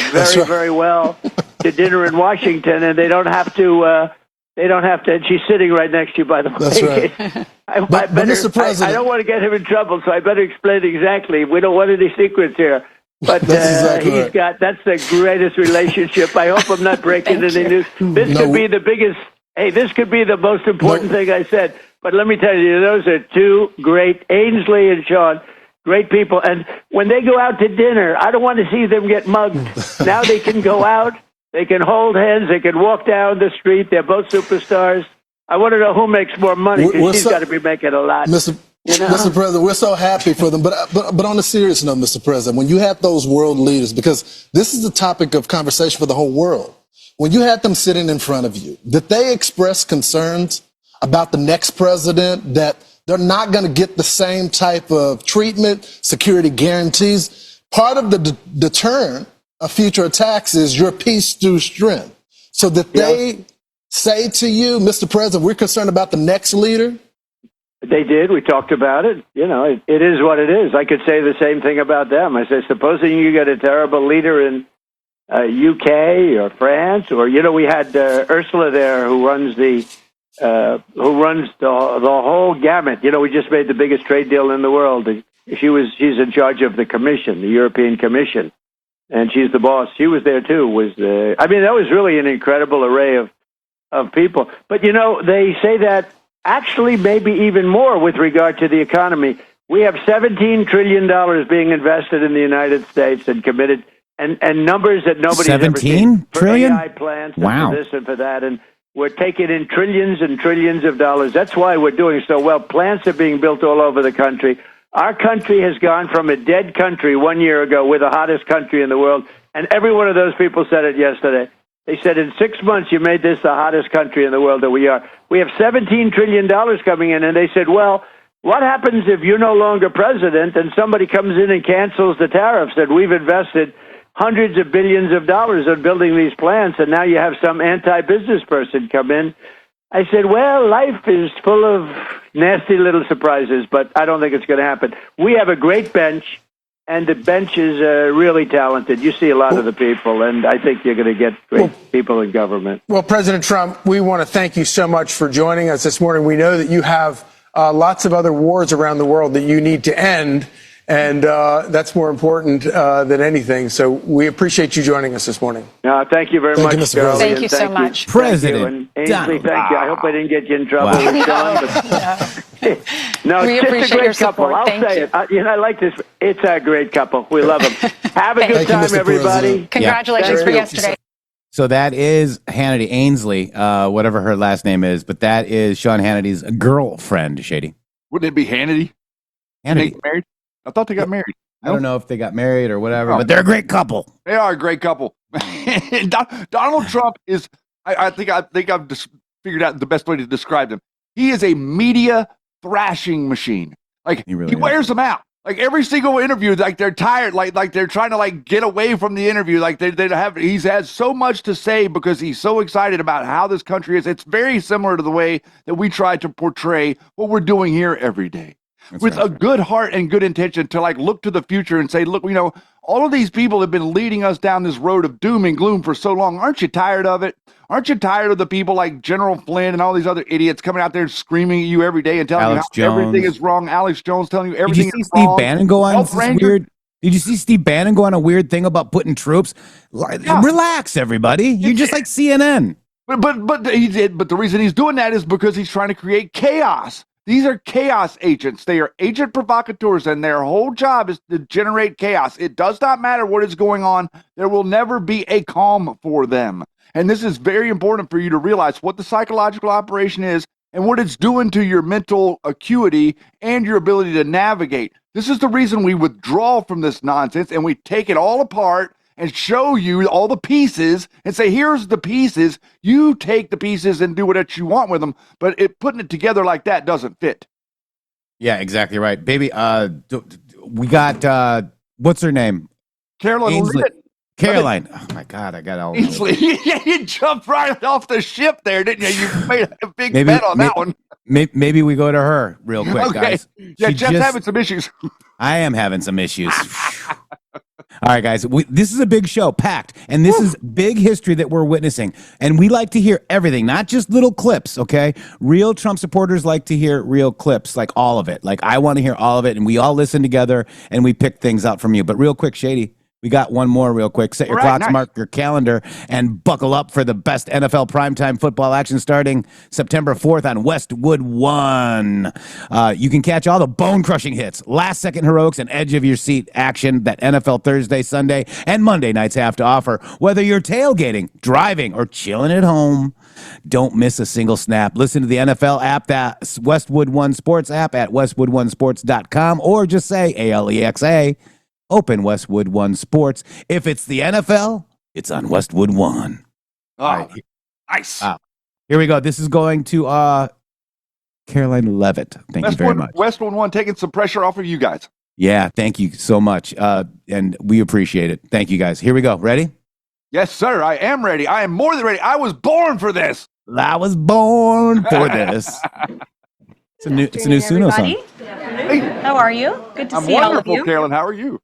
very well to dinner in Washington, and they don't have to. And she's sitting right next to you, by the way. That's right. But Mr. President, I don't want to get him in trouble, so I better explain exactly. We don't want any secrets here. But that's the greatest relationship. I hope I'm not breaking any news. This could be the biggest. Hey, this could be the most important thing I said. But let me tell you, those are two great, Ainsley and Sean, great people. And when they go out to dinner, I don't want to see them get mugged. Now they can go out, they can hold hands, they can walk down the street. They're both superstars. I want to know who makes more money, because she's got to be making a lot. Mr. President, we're so happy for them. But on a serious note, Mr. President, when you have those world leaders, because this is the topic of conversation for the whole world, when you had them sitting in front of you, did they express concerns about the next president, that they're not going to get the same type of treatment, security guarantees? Part of the deterrent of future attacks is your peace through strength. So that they say to you, Mr. President, we're concerned about the next leader? They did. We talked about it. You know, it is what it is. I could say the same thing about them. I say, supposing you get a terrible leader in UK or France, or, you know, we had Ursula there who runs the whole gamut. You know, we just made the biggest trade deal in the world. She's in charge of the Commission, the European Commission, and she's the boss. She was there too. I mean, that was really an incredible array of people. But, you know, they say that actually maybe even more with regard to the economy. We have $17 trillion being invested in the United States and committed, and numbers that nobody's ever seen. 17 trillion? For AI plants and Wow. for this and for that. And we're taking in trillions and trillions of dollars. That's why we're doing so well. Plants are being built all over the country. Our country has gone from a dead country 1 year ago, we're the hottest country in the world. And every one of those people said it yesterday. They said, in 6 months, you made this the hottest country in the world that we are. We have $17 trillion coming in. And they said, well, what happens if you're no longer president and somebody comes in and cancels the tariffs that we've invested hundreds of billions of dollars on building these plants, and now you have some anti-business person come in? I said, well, life is full of nasty little surprises, but I don't think it's going to happen. We have a great bench, and the bench is really talented. You see a lot of the people, and I think you're going to get great people in government. Well, President Trump, we want to thank you so much for joining us this morning. We know that you have lots of other wars around the world that you need to end, and that's more important than anything. So we appreciate you joining us this morning. Thank you very much, Mr. Charlie. President. Thank you so much. President And Ainsley, thank you. I hope I didn't get you in trouble Wow. with Sean. But no, We it's just appreciate a great your couple. support. I'll Thank say you. it. You know, I like this. It's a great couple. We love them. Have a good Thank you, time, Mr. everybody. President. Congratulations Yeah. for yesterday. So that is Hannity Ainsley, whatever her last name is, but that is Sean Hannity's girlfriend, Shady. Wouldn't it be Hannity? They Hannity. get married? I thought they got married. I don't know if they got married or whatever, Oh. but they're a great couple. They are a great couple. Donald Trump is, I think I've just figured out the best way to describe him. He is a media thrashing machine. Like, He really he is. wears them out. Like every single interview, like they're tired, like they're trying to like get away from the interview. Like they have, he's had so much to say because he's so excited about how this country is. It's very similar to the way that we try to portray what we're doing here every day. With a good heart and good intention to like look to the future and say, look, you know, all of these people have been leading us down this road of doom and gloom for so long. Aren't you tired of it? Aren't you tired of the people like General Flynn and all these other idiots coming out there screaming at you every day and telling Alex you how Jones. everything is wrong? Alex Jones telling you Did everything you see is Steve wrong. Bannon go on Health this Ranger- weird? Did you see Steve Bannon go on a weird thing about putting troops? Relax, everybody. You're just like CNN. But he did. But the reason he's doing that is because he's trying to create chaos. These are chaos agents. They are agent provocateurs, and their whole job is to generate chaos. It does not matter what is going on. There will never be a calm for them. And this is very important for you to realize what the psychological operation is and what it's doing to your mental acuity and your ability to navigate. This is the reason we withdraw from this nonsense and we take it all apart and show you all the pieces and say, here's the pieces. You take the pieces and do whatever you want with them. But putting it together like that doesn't fit. Yeah, exactly right. Baby, we got, what's her name? Caroline. Ainsley. Caroline. Oh, my God. I got all. Ainsley. You jumped right off the ship there, didn't you? You made a big bet on that one. Maybe we go to her real quick, Okay. guys. Yeah, She Jeff's just- having some issues. I am having some issues. All right, guys, this is a big show, packed, and this is big history that we're witnessing. And we like to hear everything, not just little clips, okay? Real Trump supporters like to hear real clips, like all of it. Like, I want to hear all of it, and we all listen together, and we pick things out from you. But real quick, Shady, we got one more real quick. Set your All right, clocks, nice. mark your calendar, and buckle up for the best NFL primetime football action starting September 4th on Westwood One. You can catch all the bone-crushing hits, last-second heroics, and edge-of-your-seat action that NFL Thursday, Sunday, and Monday nights have to offer. Whether you're tailgating, driving, or chilling at home, don't miss a single snap. Listen to the NFL app, that Westwood One Sports app at westwoodonesports.com, or just say ALEXA. Open Westwood One Sports. If it's the NFL, it's on Westwood One. Oh, All right. nice. Here we go. This is going to Caroline Levitt. Thank you very much. West 1-1 taking some pressure off of you guys. Yeah, thank you so much. And we appreciate it. Thank you, guys. Here we go. Ready? Yes, sir. I am ready. I am more than ready. I was born for this. I was born for this. It's a new Suno song. Hey, How are you? Good to I'm see all of wonderful, you. Carolyn. How are you?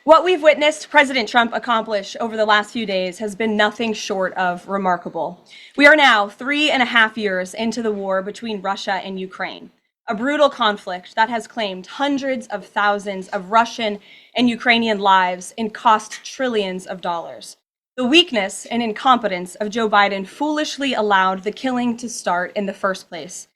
What we've witnessed President Trump accomplish over the last few days has been nothing short of remarkable. We are now 3.5 years into the war between Russia and Ukraine, a brutal conflict that has claimed hundreds of thousands of Russian and Ukrainian lives and cost trillions of dollars. The weakness and incompetence of Joe Biden foolishly allowed the killing to start in the first place.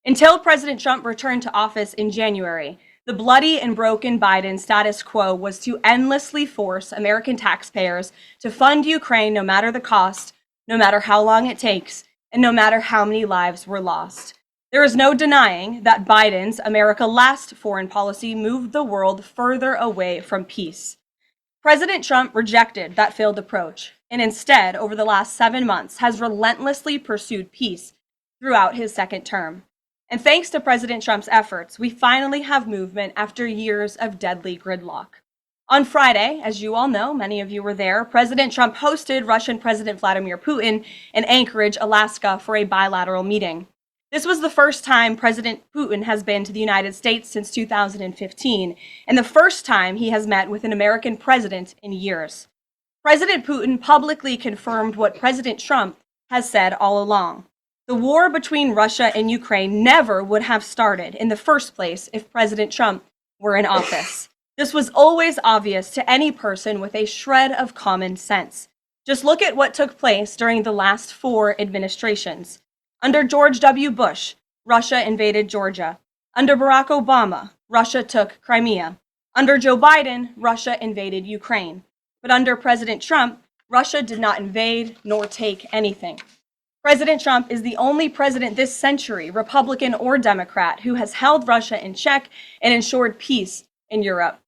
Until President Trump returned to office in January, the bloody and broken Biden status quo was to endlessly force American taxpayers to fund Ukraine no matter the cost, no matter how long it takes, and no matter how many lives were lost. There is no denying that Biden's America Last foreign policy moved the world further away from peace. President Trump rejected that failed approach, and instead, over the last 7 months, has relentlessly pursued peace throughout his second term. And thanks to President Trump's efforts, we finally have movement after years of deadly gridlock. On Friday, as you all know, many of you were there, President Trump hosted Russian President Vladimir Putin in Anchorage, Alaska, for a bilateral meeting. This was the first time President Putin has been to the United States since 2015, and the first time he has met with an American president in years. President Putin publicly confirmed what President Trump has said all along. The war between Russia and Ukraine never would have started in the first place if President Trump were in office. This was always obvious to any person with a shred of common sense. Just look at what took place during the last 4 administrations. Under George W. Bush, Russia invaded Georgia. Under Barack Obama, Russia took Crimea. Under Joe Biden, Russia invaded Ukraine. But under President Trump, Russia did not invade nor take anything. President Trump is the only president this century, Republican or Democrat, who has held Russia in check and ensured peace in Europe.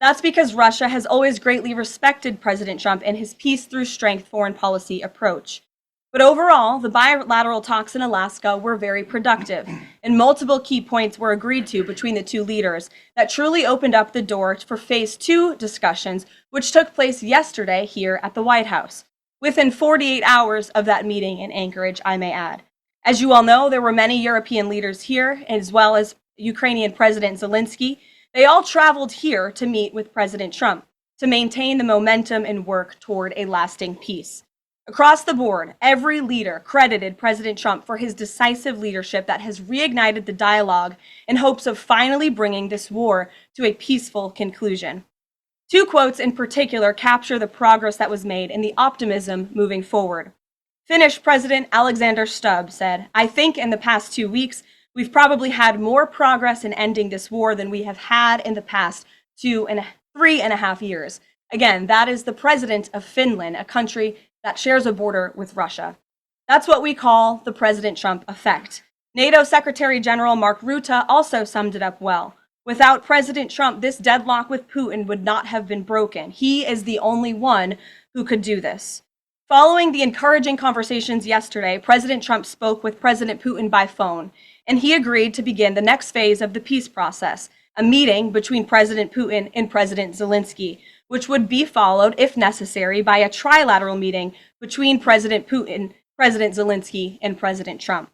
That's because Russia has always greatly respected President Trump and his peace through strength foreign policy approach. But overall, the bilateral talks in Alaska were very productive, and multiple key points were agreed to between the two leaders that truly opened up the door for Phase 2 discussions, which took place yesterday here at the White House. Within 48 hours of that meeting in Anchorage, I may add. As you all know, there were many European leaders here, as well as Ukrainian President Zelenskyy. They all traveled here to meet with President Trump to maintain the momentum and work toward a lasting peace. Across the board, every leader credited President Trump for his decisive leadership that has reignited the dialogue in hopes of finally bringing this war to a peaceful conclusion. 2 quotes in particular capture the progress that was made and the optimism moving forward. Finnish President Alexander Stubb said, "I think in the past 2 weeks, we've probably had more progress in ending this war than we have had in the past 3.5 years. Again, that is the president of Finland, a country that shares a border with Russia. That's what we call the President Trump effect. NATO Secretary General Mark Rutte also summed it up well. Without President Trump, this deadlock with Putin would not have been broken. He is the only one who could do this." Following the encouraging conversations yesterday, President Trump spoke with President Putin by phone, and he agreed to begin the next phase of the peace process, a meeting between President Putin and President Zelenskyy, which would be followed, if necessary, by a trilateral meeting between President Putin, President Zelenskyy, and President Trump.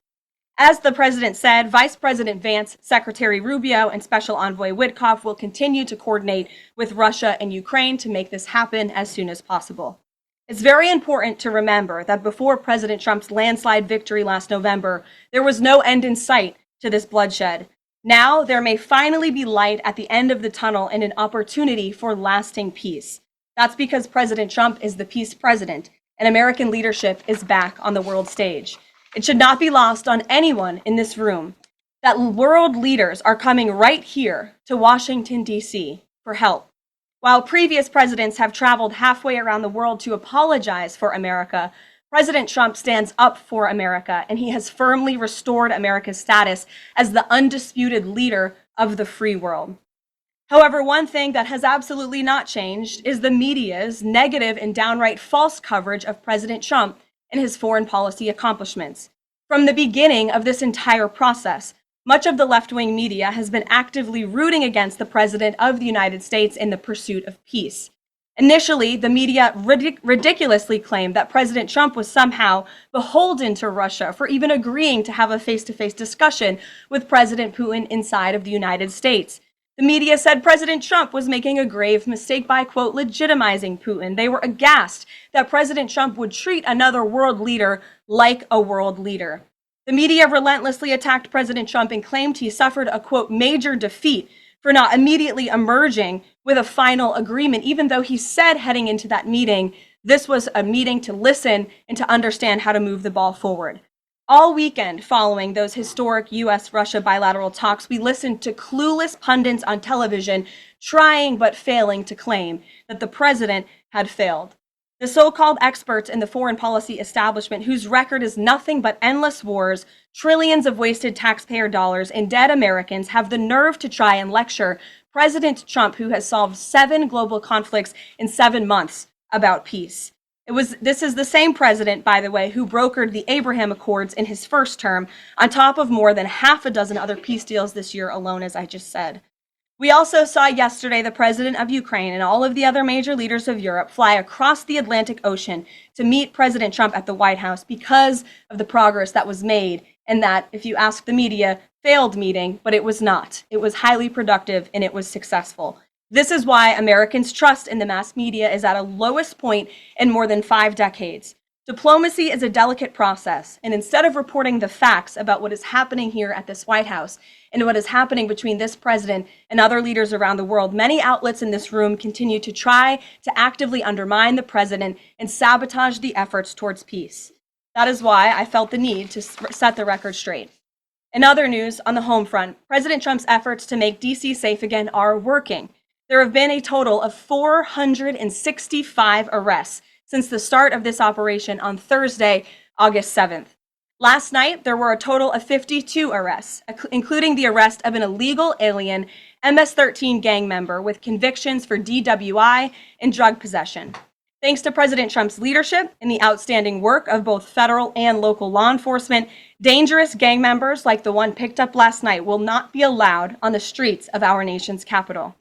As the president said, Vice President Vance, Secretary Rubio, and Special Envoy Witkoff will continue to coordinate with Russia and Ukraine to make this happen as soon as possible. It's very important to remember that before President Trump's landslide victory last November, there was no end in sight to this bloodshed. Now, there may finally be light at the end of the tunnel and an opportunity for lasting peace. That's because President Trump is the peace president, and American leadership is back on the world stage. It should not be lost on anyone in this room that world leaders are coming right here to Washington, D.C. for help. While previous presidents have traveled halfway around the world to apologize for America, President Trump stands up for America, and he has firmly restored America's status as the undisputed leader of the free world. However, one thing that has absolutely not changed is the media's negative and downright false coverage of President Trump and his foreign policy accomplishments. From the beginning of this entire process, much of the left-wing media has been actively rooting against the President of the United States in the pursuit of peace. Initially, the media ridiculously claimed that President Trump was somehow beholden to Russia for even agreeing to have a face-to-face discussion with President Putin inside of the United States. The media said President Trump was making a grave mistake by, quote, legitimizing Putin. They were aghast that President Trump would treat another world leader like a world leader. The media relentlessly attacked President Trump and claimed he suffered a, quote, major defeat for not immediately emerging with a final agreement, even though he said heading into that meeting, this was a meeting to listen and to understand how to move the ball forward. All weekend following those historic U.S.-Russia bilateral talks, we listened to clueless pundits on television trying but failing to claim that the president had failed. The so-called experts in the foreign policy establishment, whose record is nothing but endless wars, trillions of wasted taxpayer dollars, and dead Americans, have the nerve to try and lecture President Trump, who has solved 7 global conflicts in 7 months, about peace. This is the same president, by the way, who brokered the Abraham Accords in his first term, on top of more than half a dozen other peace deals this year alone, as I just said. We also saw yesterday the president of Ukraine and all of the other major leaders of Europe fly across the Atlantic Ocean to meet President Trump at the White House because of the progress that was made, and that, if you ask the media, failed meeting, but it was not. It was highly productive and it was successful. This is why Americans' trust in the mass media is at a lowest point in more than 5 decades. Diplomacy is a delicate process, and instead of reporting the facts about what is happening here at this White House and what is happening between this president and other leaders around the world, many outlets in this room continue to try to actively undermine the president and sabotage the efforts towards peace. That is why I felt the need to set the record straight. In other news, on the home front, President Trump's efforts to make D.C. safe again are working. There have been a total of 465 arrests since the start of this operation on Thursday, August 7th. Last night, there were a total of 52 arrests, including the arrest of an illegal alien MS-13 gang member with convictions for DWI and drug possession. Thanks to President Trump's leadership and the outstanding work of both federal and local law enforcement, dangerous gang members like the one picked up last night will not be allowed on the streets of our nation's capital.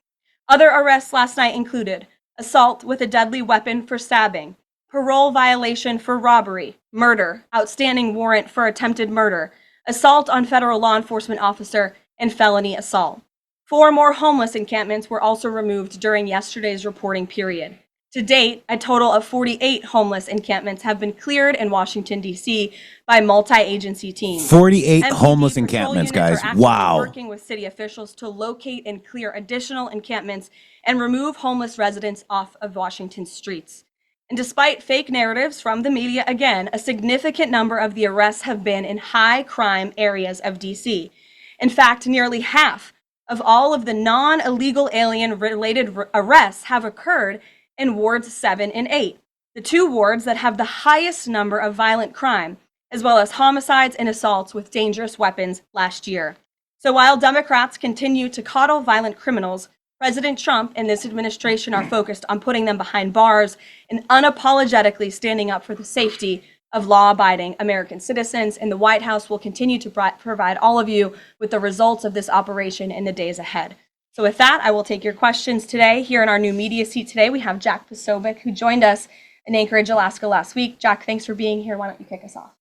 Other arrests last night included assault with a deadly weapon for stabbing, parole violation for robbery, murder, outstanding warrant for attempted murder, assault on federal law enforcement officer, and felony assault. 4 more homeless encampments were also removed during yesterday's reporting period. To date, a total of 48 homeless encampments have been cleared in Washington, D.C. by multi-agency teams. 48 MPD homeless patrol encampments, units are guys. actively Wow. working with city officials to locate and clear additional encampments and remove homeless residents off of Washington's streets. And despite fake narratives from the media, again, a significant number of the arrests have been in high crime areas of D.C. In fact, nearly half of all of the non-illegal alien-related arrests have occurred in wards 7 and 8, the 2 wards that have the highest number of violent crime, as well as homicides and assaults with dangerous weapons last year. So while Democrats continue to coddle violent criminals, President Trump and this administration are focused on putting them behind bars and unapologetically standing up for the safety of law-abiding American citizens, and the White House will continue to provide all of you with the results of this operation in the days ahead. So with that, I will take your questions today. Here in our new media seat today, we have Jack Posobiec, who joined us in Anchorage, Alaska last week. Jack, thanks for being here. Why don't you kick us off?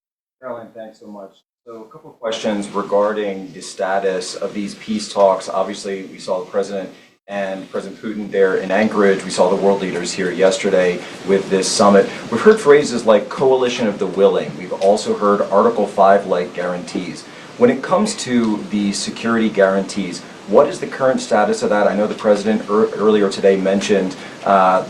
Caroline, thanks so much. So a couple of questions regarding the status of these peace talks. Obviously, we saw the president and President Putin there in Anchorage. We saw the world leaders here yesterday with this summit. We've heard phrases like coalition of the willing. We've also heard Article 5-like guarantees. When it comes to the security guarantees, what is the current status of that? I know the president earlier today mentioned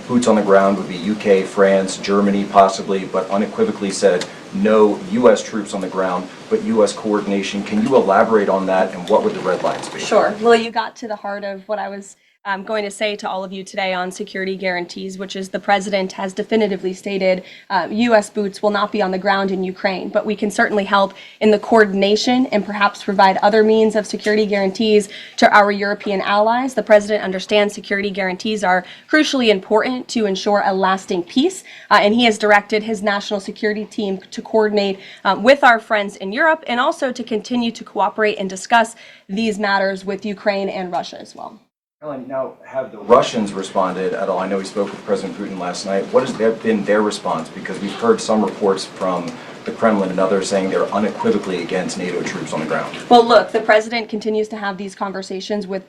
boots on the ground would be UK, France, Germany possibly, but unequivocally said no U.S. troops on the ground, but U.S. coordination. Can you elaborate on that, and what would the red lines be? Sure. Well, you got to the heart of what I was I'm going to say to all of you today on security guarantees, which is the president has definitively stated U.S. boots will not be on the ground in Ukraine, but we can certainly help in the coordination and perhaps provide other means of security guarantees to our European allies. The president understands security guarantees are crucially important to ensure a lasting peace, and he has directed his national security team to coordinate with our friends in Europe and also to continue to cooperate and discuss these matters with Ukraine and Russia as well. Caroline, now, have the Russians responded at all? I know we spoke with President Putin last night. What has been their response? Because we've heard some reports from the Kremlin and others saying they're unequivocally against NATO troops on the ground. Well, look, the president continues to have these conversations with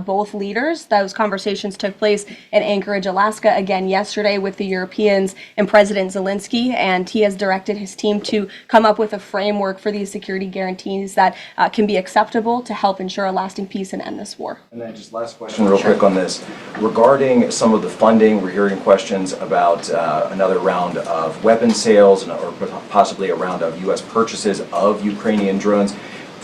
both leaders. Those conversations took place in Anchorage, Alaska, again yesterday with the Europeans and President Zelenskyy, and he has directed his team to come up with a framework for these security guarantees that can be acceptable to help ensure a lasting peace and end this war. And then just last question real quick on this. Regarding some of the funding, we're hearing questions about another round of weapon sales or possibly a round of U.S. purchases of Ukrainian drones.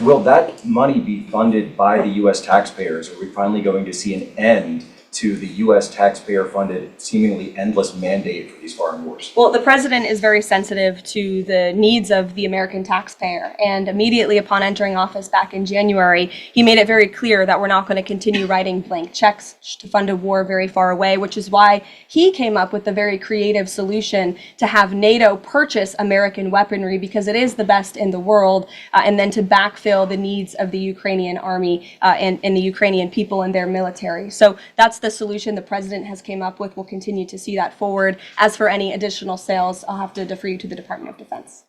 Will that money be funded by the U.S. taxpayers? Are we finally going to see an end to the U.S. taxpayer-funded, seemingly endless mandate for these foreign wars? Well, the president is very sensitive to the needs of the American taxpayer, and immediately upon entering office back in January, he made it very clear that we're not going to continue writing blank checks to fund a war very far away, which is why he came up with the very creative solution to have NATO purchase American weaponry because it is the best in the world, and then to backfill the needs of the Ukrainian army and the Ukrainian people and their military. So that's the solution the president has came up with. We'll continue to see that forward. As for any additional sales, I'll have to defer you to the Department of Defense.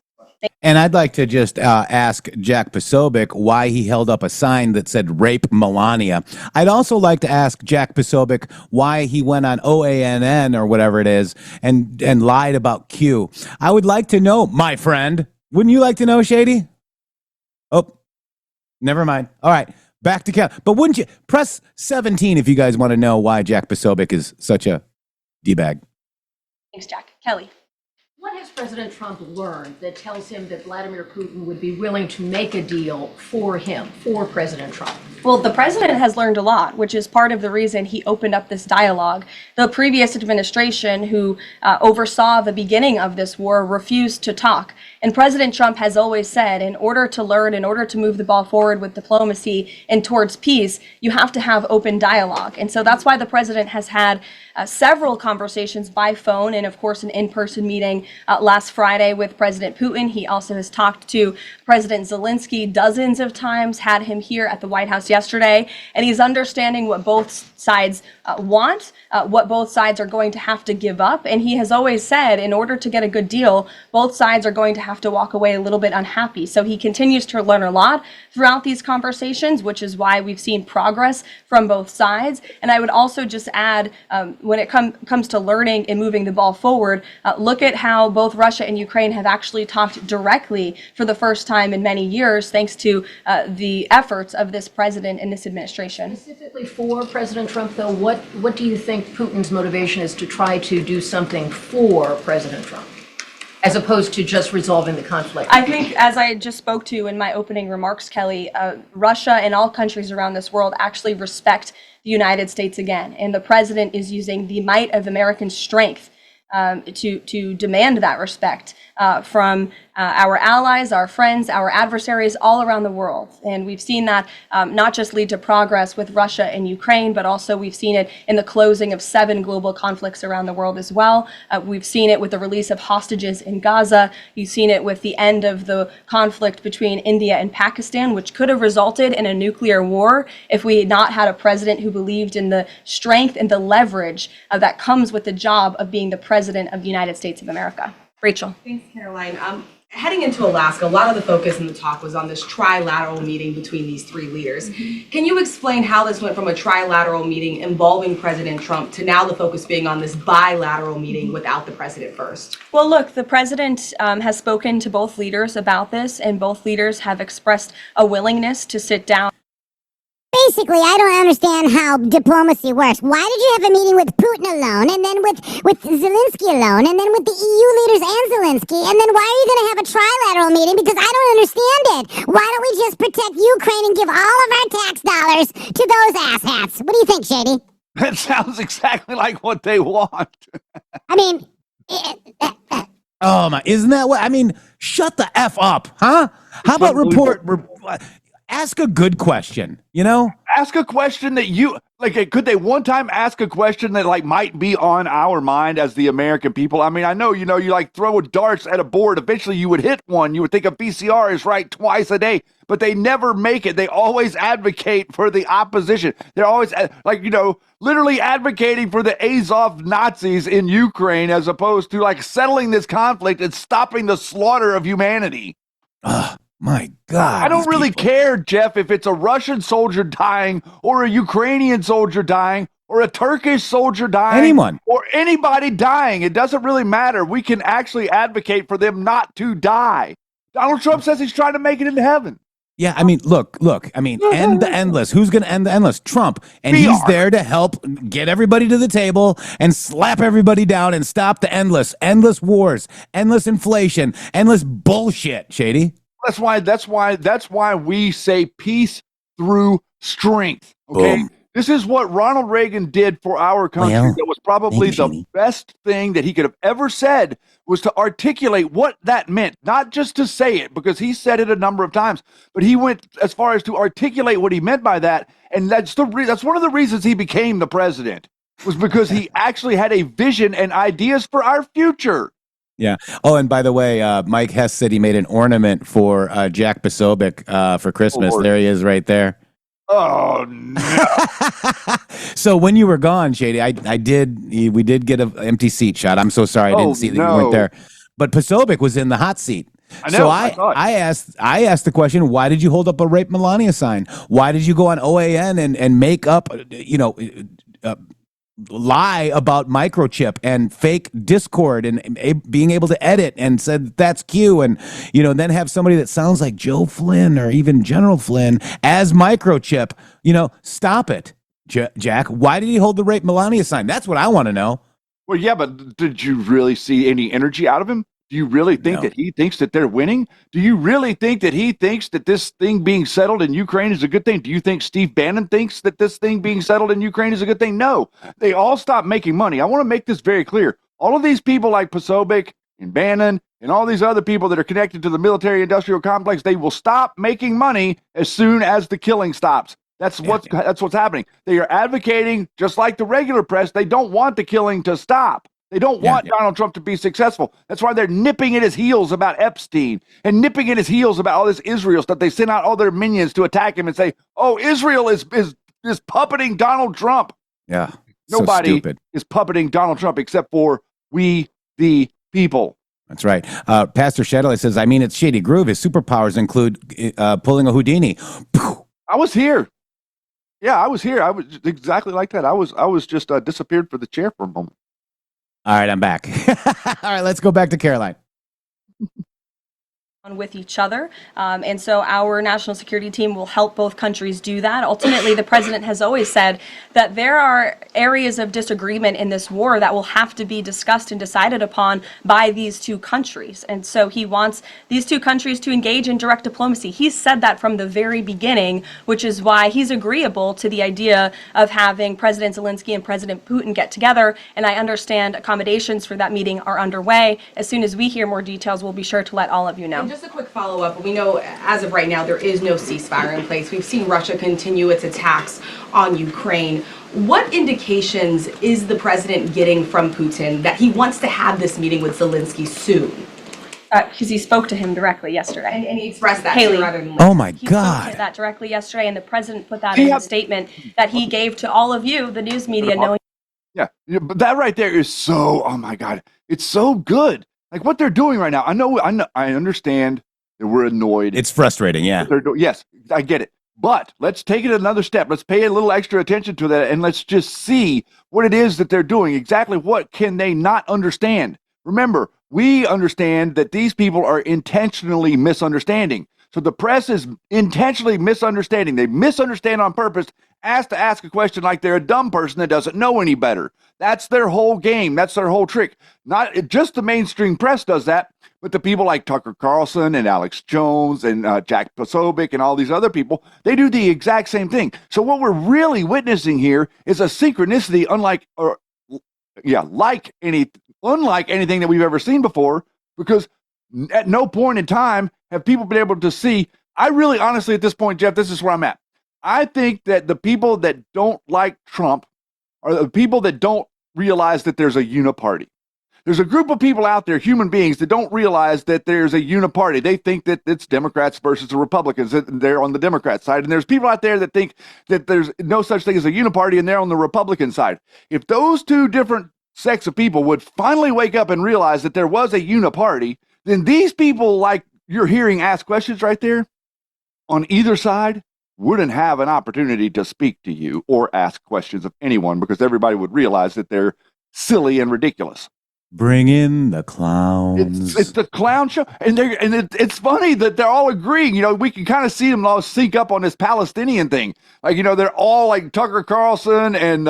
And I'd like to just ask Jack Posobiec why he held up a sign that said rape Melania. I'd also like to ask Jack Posobiec why he went on OANN or whatever it is and lied about Q. I would like to know, my friend. Wouldn't you like to know, Shady? Oh, never mind. All right. Back to Cal. But wouldn't you press 17 if you guys want to know why Jack Posobiec is such a D-bag? Thanks, Jack. Kelly. What has President Trump learned that tells him that Vladimir Putin would be willing to make a deal for him, for President Trump? Well, the president has learned a lot, which is part of the reason he opened up this dialogue. The previous administration, who oversaw the beginning of this war, refused to talk. And President Trump has always said, in order to learn, in order to move the ball forward with diplomacy and towards peace, you have to have open dialogue. And so that's why the president has had several conversations by phone and, of course, an in-person meeting last Friday with President Putin. He also has talked to President Zelenskyy dozens of times, had him here at the White House yesterday, and he's understanding what both sides want, what both sides are going to have to give up. And he has always said, in order to get a good deal, both sides are going to have to walk away a little bit unhappy. So he continues to learn a lot throughout these conversations, which is why we've seen progress from both sides. And I would also just add, when it comes to learning and moving the ball forward, look at how both Russia and Ukraine have actually talked directly for the first time in many years, thanks to the efforts of this president and this administration. Specifically for President Trump, though, what do you think Putin's motivation is to try to do something for President Trump, as opposed to just resolving the conflict? I think, as I just spoke to in my opening remarks, Kelly, Russia and all countries around this world actually respect the United States again. And the president is using the might of American strength to demand that respect from our allies, our friends, our adversaries all around the world. And we've seen that not just lead to progress with Russia and Ukraine, but also we've seen it in the closing of 7 global conflicts around the world as well. We've seen it with the release of hostages in Gaza. You've seen it with the end of the conflict between India and Pakistan, which could have resulted in a nuclear war if we had not had a president who believed in the strength and the leverage that comes with the job of being the president of the United States of America. Rachel. Thanks, Caroline. Heading into Alaska, a lot of the focus in the talk was on this trilateral meeting between these 3 leaders. Can you explain how this went from a trilateral meeting involving President Trump to now the focus being on this bilateral meeting without the president first? Well, look, the president has spoken to both leaders about this, and both leaders have expressed a willingness to sit down. Basically, I don't understand how diplomacy works. Why did you have a meeting with Putin alone, and then with Zelenskyy alone, and then with the EU leaders and Zelenskyy, and then why are you going to have a trilateral meeting? Because I don't understand it. Why don't we just protect Ukraine and give all of our tax dollars to those asshats? What do you think, Shady? That sounds exactly like what they want. I mean, Oh my, isn't that what I mean? Shut the F up, huh? How about ask a good question, you know? Ask a question that you like. Could they one time ask a question that like might be on our mind as the American people? I mean, I know, you like throw darts at a board. Eventually you would hit one. You would think a VCR is right twice a day, but they never make it. They always advocate for the opposition. They're always literally advocating for the Azov Nazis in Ukraine as opposed to like settling this conflict and stopping the slaughter of humanity. My God. I don't really care, Jeff, if it's a Russian soldier dying or a Ukrainian soldier dying or a Turkish soldier dying. Anyone. Or anybody dying. It doesn't really matter. We can actually advocate for them not to die. Donald Trump says he's trying to make it into heaven. Yeah, I mean, look, I mean, end the endless. Who's going to end the endless? Trump. And he's there to help get everybody to the table and slap everybody down and stop the endless wars, endless inflation, endless bullshit, Shady. That's why we say peace through strength. Okay. Boom. This is what Ronald Reagan did for our country. That was probably the best thing that he could have ever said, was to articulate what that meant, not just to say it, because he said it a number of times, but he went as far as to articulate what he meant by that. And that's one of the reasons he became the president, was because he actually had a vision and ideas for our future. Yeah. Oh, and by the way, Mike Hess said he made an ornament for Jack Posobiec for Christmas. Oh, there he is right there. Oh, no. So when you were gone, Shady, we did get an empty seat shot. I'm so sorry I didn't see that you weren't there. But Posobiec was in the hot seat. I know, So I asked the question, why did you hold up a Rape Melania sign? Why did you go on OAN and make up, lie about microchip and fake Discord and being able to edit and said that's Q, and then have somebody that sounds like Joe Flynn or even General Flynn as microchip? Stop it, Jack. Why did he hold the Rape Melania sign? That's what I want to know. Well, yeah, but did you really see any energy out of him? Do you really think that he thinks that they're winning? Do you really think that he thinks that this thing being settled in Ukraine is a good thing? Do you think Steve Bannon thinks that this thing being settled in Ukraine is a good thing? No. They all stopped making money. I want to make this very clear. All of these people like Posobiec and Bannon and all these other people that are connected to the military-industrial complex, they will stop making money as soon as the killing stops. That's what's happening. They are advocating, just like the regular press, they don't want the killing to stop. They don't want Donald Trump to be successful. That's why they're nipping at his heels about Epstein and nipping at his heels about all this Israel stuff. They send out all their minions to attack him and say, "Oh, Israel is puppeting Donald Trump." Yeah, nobody is puppeting Donald Trump except for we, the people. That's right. Pastor Shadley says, "I mean, it's Shady Groove. His superpowers include pulling a Houdini." I was here. Yeah, I was here. I was exactly like that. I was just disappeared for the chair for a moment. All right, I'm back. All right, let's go back to Caroline. With each other. And so our national security team will help both countries do that. Ultimately, the president has always said that there are areas of disagreement in this war that will have to be discussed and decided upon by these two countries. And so he wants these two countries to engage in direct diplomacy. He's said that from the very beginning, which is why he's agreeable to the idea of having President Zelenskyy and President Putin get together. And I understand accommodations for that meeting are underway. As soon as we hear more details, we'll be sure to let all of you know. And just a quick follow-up. We know as of right now there is no ceasefire in place. We've seen Russia continue its attacks on Ukraine. What indications is the president getting from Putin that he wants to have this meeting with Zelenskyy soon? Because he spoke to him directly yesterday. And he expressed that Haley. rather than Oh my He God. spoke to that directly yesterday, and the president put that in a statement that he gave to all of you, the news media, knowing. Yeah, but that right there is so, oh my God, it's so good. Like what they're doing right now. I understand that we're annoyed. It's frustrating, yeah. Yes, I get it. But let's take it another step. Let's pay a little extra attention to that, and let's just see what it is that they're doing. Exactly what can they not understand? Remember, we understand that these people are intentionally misunderstanding. So the press is intentionally misunderstanding. They misunderstand on purpose, ask a question like they're a dumb person that doesn't know any better. That's their whole game. That's their whole trick. Not just the mainstream press does that, but the people like Tucker Carlson and Alex Jones and Jack Posobiec and all these other people, they do the exact same thing. So what we're really witnessing here is a synchronicity unlike anything that we've ever seen before, because at no point in time have people been able to see. I really, honestly, at this point, Jeff, this is where I'm at. I think that the people that don't like Trump are the people that don't realize that there's a uniparty. There's a group of people out there, human beings, that don't realize that there's a uniparty. They think that it's Democrats versus the Republicans, and they're on the Democrat side. And there's people out there that think that there's no such thing as a uniparty, and they're on the Republican side. If those two different sects of people would finally wake up and realize that there was a uniparty, then these people, like you're hearing ask questions right there, on either side, wouldn't have an opportunity to speak to you or ask questions of anyone, because everybody would realize that they're silly and ridiculous. Bring in the clowns. It's the clown show, and it's funny that they're all agreeing. You know, we can kind of see them all sync up on this Palestinian thing. Like, you know, they're all like Tucker Carlson and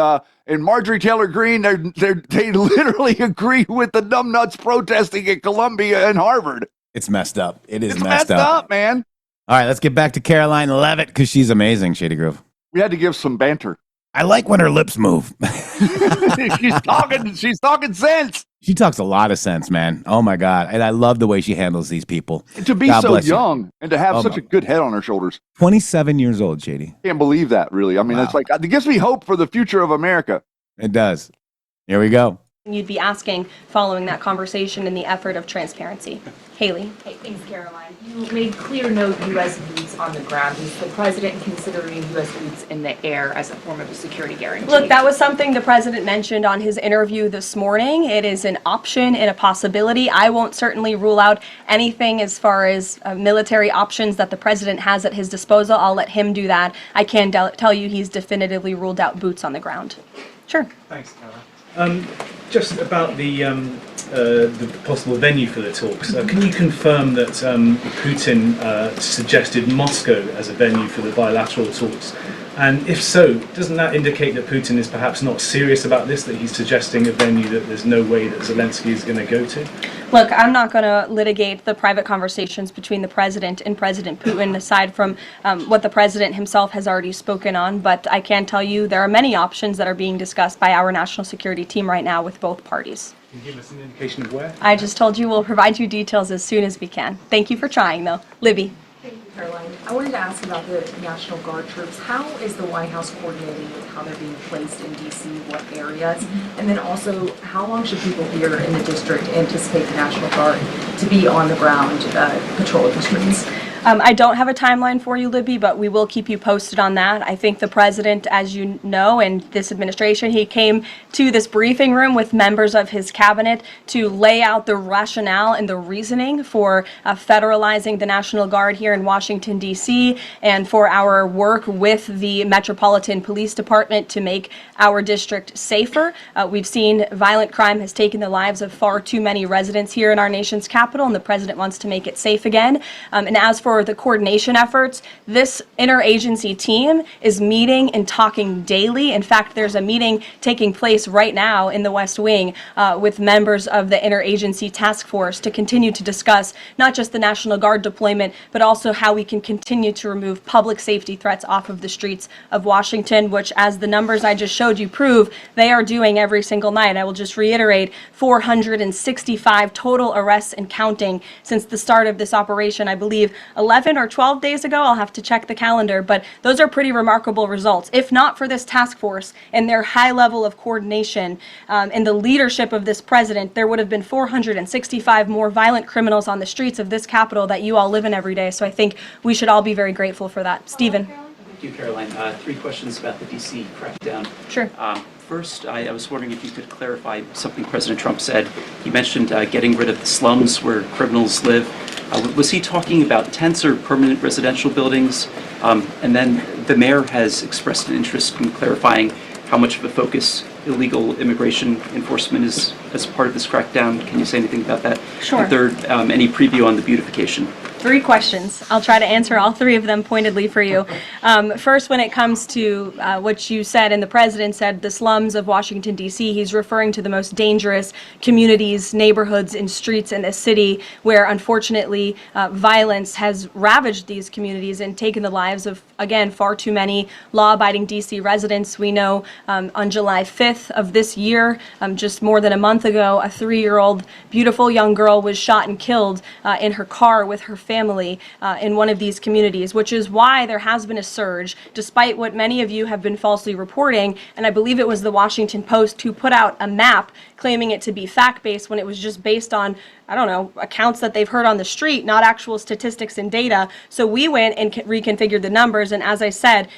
Marjorie Taylor Greene. They literally agree with the numbnuts protesting at Columbia and Harvard. It's messed up. It's messed up, man. All right, let's get back to Caroline Levitt, because she's amazing, Shady Grove. We had to give some banter. I like when her lips move. She's talking sense. She talks a lot of sense, man. Oh my God. And I love the way she handles these people. To be God so bless you. young and to have such a good head on her shoulders. 27 years old, Shady. Can't believe that, really. I mean, It's like, it gives me hope for the future of America. It does. Here we go. You'd be asking following that conversation in the effort of transparency. Haley. Hey, thanks, Caroline. You made clear no U.S. boots on the ground. Is the president considering U.S. boots in the air as a form of a security guarantee? Look, that was something the president mentioned on his interview this morning. It is an option and a possibility. I won't certainly rule out anything as far as military options that the president has at his disposal. I'll let him do that. I can tell you he's definitively ruled out boots on the ground. Sure. Thanks, Caroline. Just about the possible venue for the talks. Can you confirm that Putin suggested Moscow as a venue for the bilateral talks? And if so, doesn't that indicate that Putin is perhaps not serious about this, that he's suggesting a venue that there's no way that Zelenskyy is going to go to? Look, I'm not going to litigate the private conversations between the president and President Putin, aside from what the president himself has already spoken on. But I can tell you there are many options that are being discussed by our national security team right now with both parties. Can you give us an indication of where? I just told you we'll provide you details as soon as we can. Thank you for trying, though. Libby. Thank you, Caroline. I wanted to ask about the National Guard troops. How is the White House coordinating with how they're being placed in D.C., what areas? And then also, how long should people here in the district anticipate the National Guard to be on the ground patrolling the streets? I don't have a timeline for you, Libby, but we will keep you posted on that. I think the president, as you know, and this administration, he came to this briefing room with members of his cabinet to lay out the rationale and the reasoning for federalizing the National Guard here in Washington, D.C., and for our work with the Metropolitan Police Department to make our district safer. We've seen violent crime has taken the lives of far too many residents here in our nation's capital, and the president wants to make it safe again. And as for the coordination efforts, this interagency team is meeting and talking daily. In fact, there's a meeting taking place right now in the West Wing with members of the interagency task force to continue to discuss not just the National Guard deployment, but also how we can continue to remove public safety threats off of the streets of Washington, which, as the numbers I just showed you prove, they are doing every single night. I will just reiterate, 465 total arrests and counting since the start of this operation. I believe 11 or 12 days ago, I'll have to check the calendar, but those are pretty remarkable results. If not for this task force and their high level of coordination and the leadership of this president, there would have been 465 more violent criminals on the streets of this capital that you all live in every day. So I think we should all be very grateful for that. Stephen. Thank you, Caroline. 3 questions about the D.C. crackdown. Sure. First, I was wondering if you could clarify something President Trump said. He mentioned getting rid of the slums where criminals live. Was he talking about tents or permanent residential buildings? And then the mayor has expressed an interest in clarifying how much of a focus illegal immigration enforcement is as part of this crackdown. Can you say anything about that? Sure. And third, any preview on the beautification? 3 questions. I'll try to answer all 3 of them pointedly for you. First, when it comes to what you said, and the president said, the slums of Washington, D.C., he's referring to the most dangerous communities, neighborhoods, and streets in this city where, unfortunately, violence has ravaged these communities and taken the lives of, again, far too many law-abiding D.C. residents. We know on July 5th of this year, just more than a month ago, a 3-year-old beautiful young girl was shot and killed in her car with her family in one of these communities, which is why there has been a surge, despite what many of you have been falsely reporting. And I believe it was the Washington Post who put out a map claiming it to be fact-based when it was just based on, I don't know, accounts that they've heard on the street, not actual statistics and data. So we went and reconfigured the numbers, and as I said,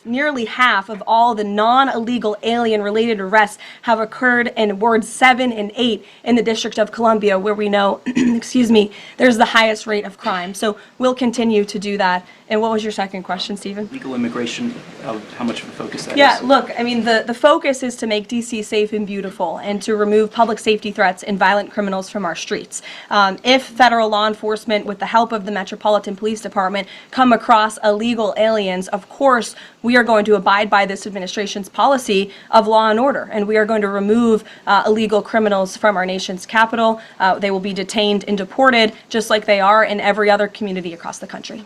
nearly half of all the non-illegal alien-related arrests have occurred in wards 7 and 8 in the District of Columbia, where we know, excuse me, there's the highest rate of crime. So we'll continue to do that. And what was your second question, Stephen? Legal immigration, how much of a focus that is? Yeah, look, I mean, the focus is to make D.C. safe and beautiful and to remove public safety threats and violent criminals from our streets. If federal law enforcement, with the help of the Metropolitan Police Department, come across illegal aliens, of course, we are going to abide by this administration's policy of law and order, and we are going to remove illegal criminals from our nation's capital. They will be detained and deported, just like they are in every other community across the country.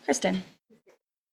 Kristen.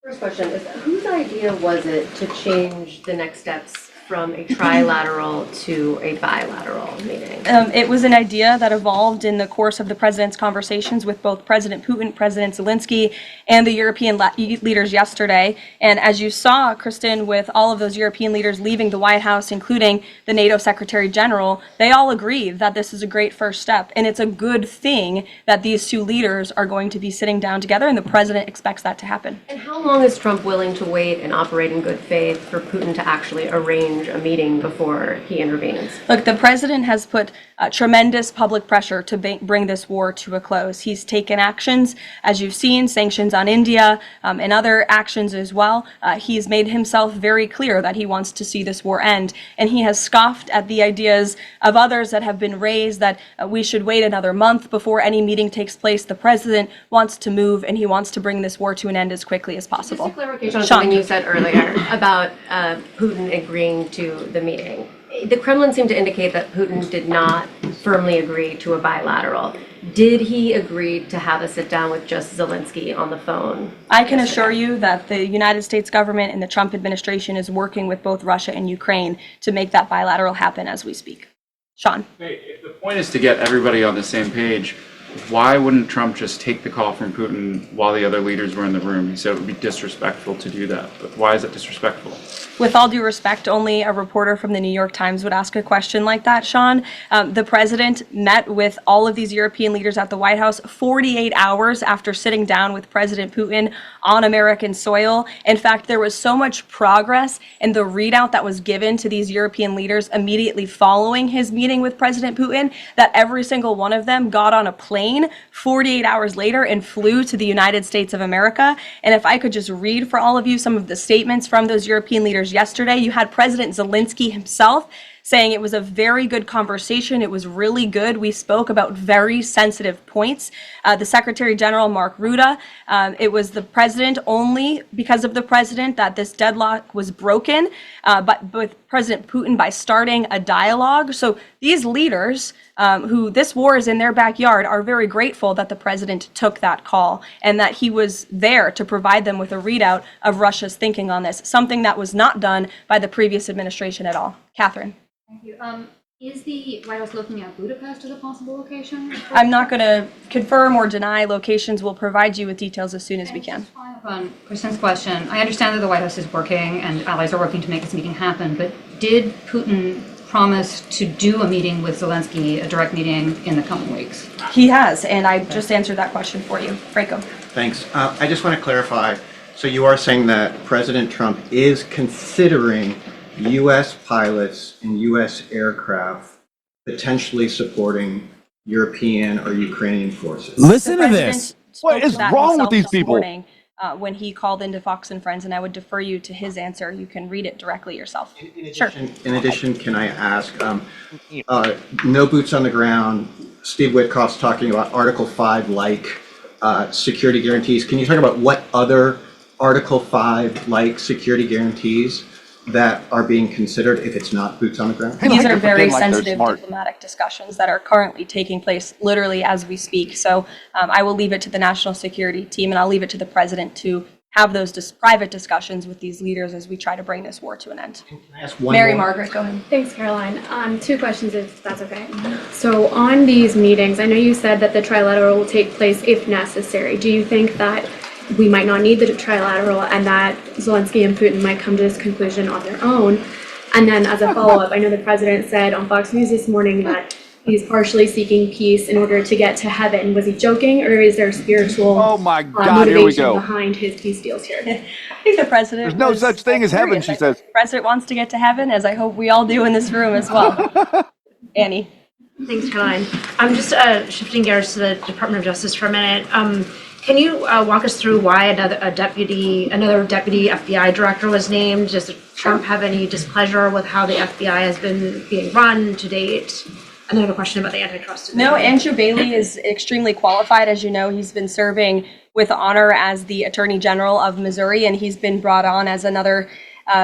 First question is, whose idea was it to change the next steps from a trilateral to a bilateral meeting? It was an idea that evolved in the course of the president's conversations with both President Putin, President Zelenskyy, and the European leaders yesterday. And as you saw, Kristen, with all of those European leaders leaving the White House, including the NATO Secretary General, they all agreed that this is a great first step. And it's a good thing that these 2 leaders are going to be sitting down together, and the president expects that to happen. And how long is Trump willing to wait and operate in good faith for Putin to actually arrange a meeting before he intervenes? Look, the president has put tremendous public pressure to bring this war to a close. He's taken actions, as you've seen, sanctions on India and other actions as well. He's made himself very clear that he wants to see this war end, and he has scoffed at the ideas of others that have been raised that we should wait another month before any meeting takes place. The president wants to move, and he wants to bring this war to an end as quickly as possible. Just a clarification on something you said earlier about Putin agreeing to the meeting. The Kremlin seemed to indicate that Putin did not firmly agree to a bilateral. Did he agree to have a sit down with just Zelenskyy on the phone? I can assure you that the United States government and the Trump administration is working with both Russia and Ukraine to make that bilateral happen as we speak. Sean. If the point is to get everybody on the same page, why wouldn't Trump just take the call from Putin while the other leaders were in the room? He said it would be disrespectful to do that. But why is it disrespectful? With all due respect, only a reporter from the New York Times would ask a question like that, Sean. The president met with all of these European leaders at the White House 48 hours after sitting down with President Putin on American soil. In fact, there was so much progress in the readout that was given to these European leaders immediately following his meeting with President Putin that every single one of them got on a plane 48 hours later and flew to the United States of America. And if I could just read for all of you some of the statements from those European leaders yesterday, you had President Zelenskyy himself saying it was a very good conversation. It was really good. We spoke about very sensitive points. The Secretary General, Mark Rutte, it was the president, only because of the president, that this deadlock was broken, but with President Putin by starting a dialogue. So these leaders, who this war is in their backyard, are very grateful that the president took that call and that he was there to provide them with a readout of Russia's thinking on this, something that was not done by the previous administration at all. Catherine. Thank you. Is the White House looking at Budapest as a possible location? I'm not going to confirm or deny locations. We'll provide you with details as soon as we can. On Kristen's question, I understand that the White House is working and allies are working to make this meeting happen, but did Putin promise to do a meeting with Zelenskyy, a direct meeting, in the coming weeks? He has, and I just answered that question for you. Franco. Thanks. I just want to clarify. So you are saying that President Trump is considering U.S. pilots and U.S. aircraft potentially supporting European or Ukrainian forces. Listen to this. What is wrong with these people? When he called into Fox and Friends, and I would defer you to his answer. You can read it directly yourself. In addition, can I ask, no boots on the ground, Steve Witkoff's talking about Article 5 like security guarantees. Can you talk about what other Article 5-like security guarantees that are being considered if it's not boots on the ground? These are very sensitive diplomatic discussions that are currently taking place literally as we speak. So I will leave it to the national security team, and I'll leave it to the president to have those private discussions with these leaders as we try to bring this war to an end. Mary Margaret, go ahead. Thanks, Caroline. Two questions, if that's okay. So on these meetings, I know you said that the trilateral will take place if necessary. Do you think that we might not need the trilateral and that Zelenskyy and Putin might come to this conclusion on their own? And then as a follow-up, I know the president said on Fox News this morning that he's partially seeking peace in order to get to heaven. Was he joking, or is there spiritual motivation behind his peace deals here? I think the president. There's no such thing as heaven, she says. The president wants to get to heaven, as I hope we all do in this room as well. Annie. Thanks, Caroline. I'm just shifting gears to the Department of Justice for a minute. Can you walk us through why another deputy FBI director was named? Does Trump have any displeasure with how the FBI has been being run to date? And then I have a question about the antitrust. No, Andrew Bailey is extremely qualified. As you know, he's been serving with honor as the Attorney General of Missouri, and he's been brought on as another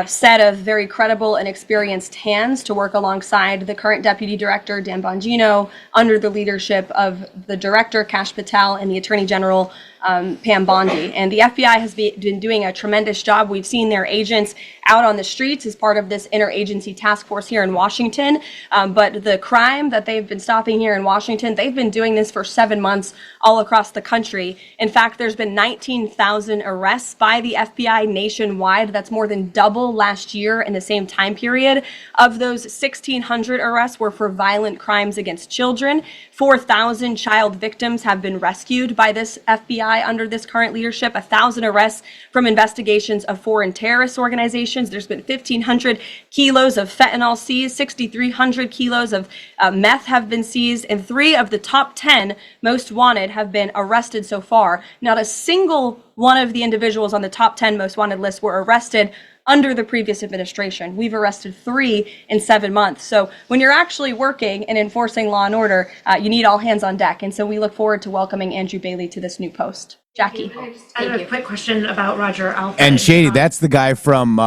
set of very credible and experienced hands to work alongside the current Deputy Director, Dan Bongino, under the leadership of the Director, Kash Patel, and the Attorney General, Pam Bondi. And the FBI has been doing a tremendous job. We've seen their agents out on the streets as part of this interagency task force here in Washington. But the crime that they've been stopping here in Washington, they've been doing this for 7 months all across the country. In fact, there's been 19,000 arrests by the FBI nationwide. That's more than double last year in the same time period. Of those, 1,600 arrests were for violent crimes against children. 4,000 child victims have been rescued by this FBI under this current leadership. 1,000 arrests from investigations of foreign terrorist organizations. There's been 1,500 kilos of fentanyl seized. 6,300 kilos of meth have been seized. And 3 of the top 10 most wanted have been arrested so far. Not a single one of the individuals on the top 10 most wanted list were arrested under the previous administration. We've arrested 3 in 7 months. So when you're actually working and enforcing law and order, you need all hands on deck. And so we look forward to welcoming Andrew Bailey to this new post. Jackie. I have a quick question about Roger Alford. And Shady, that's the guy from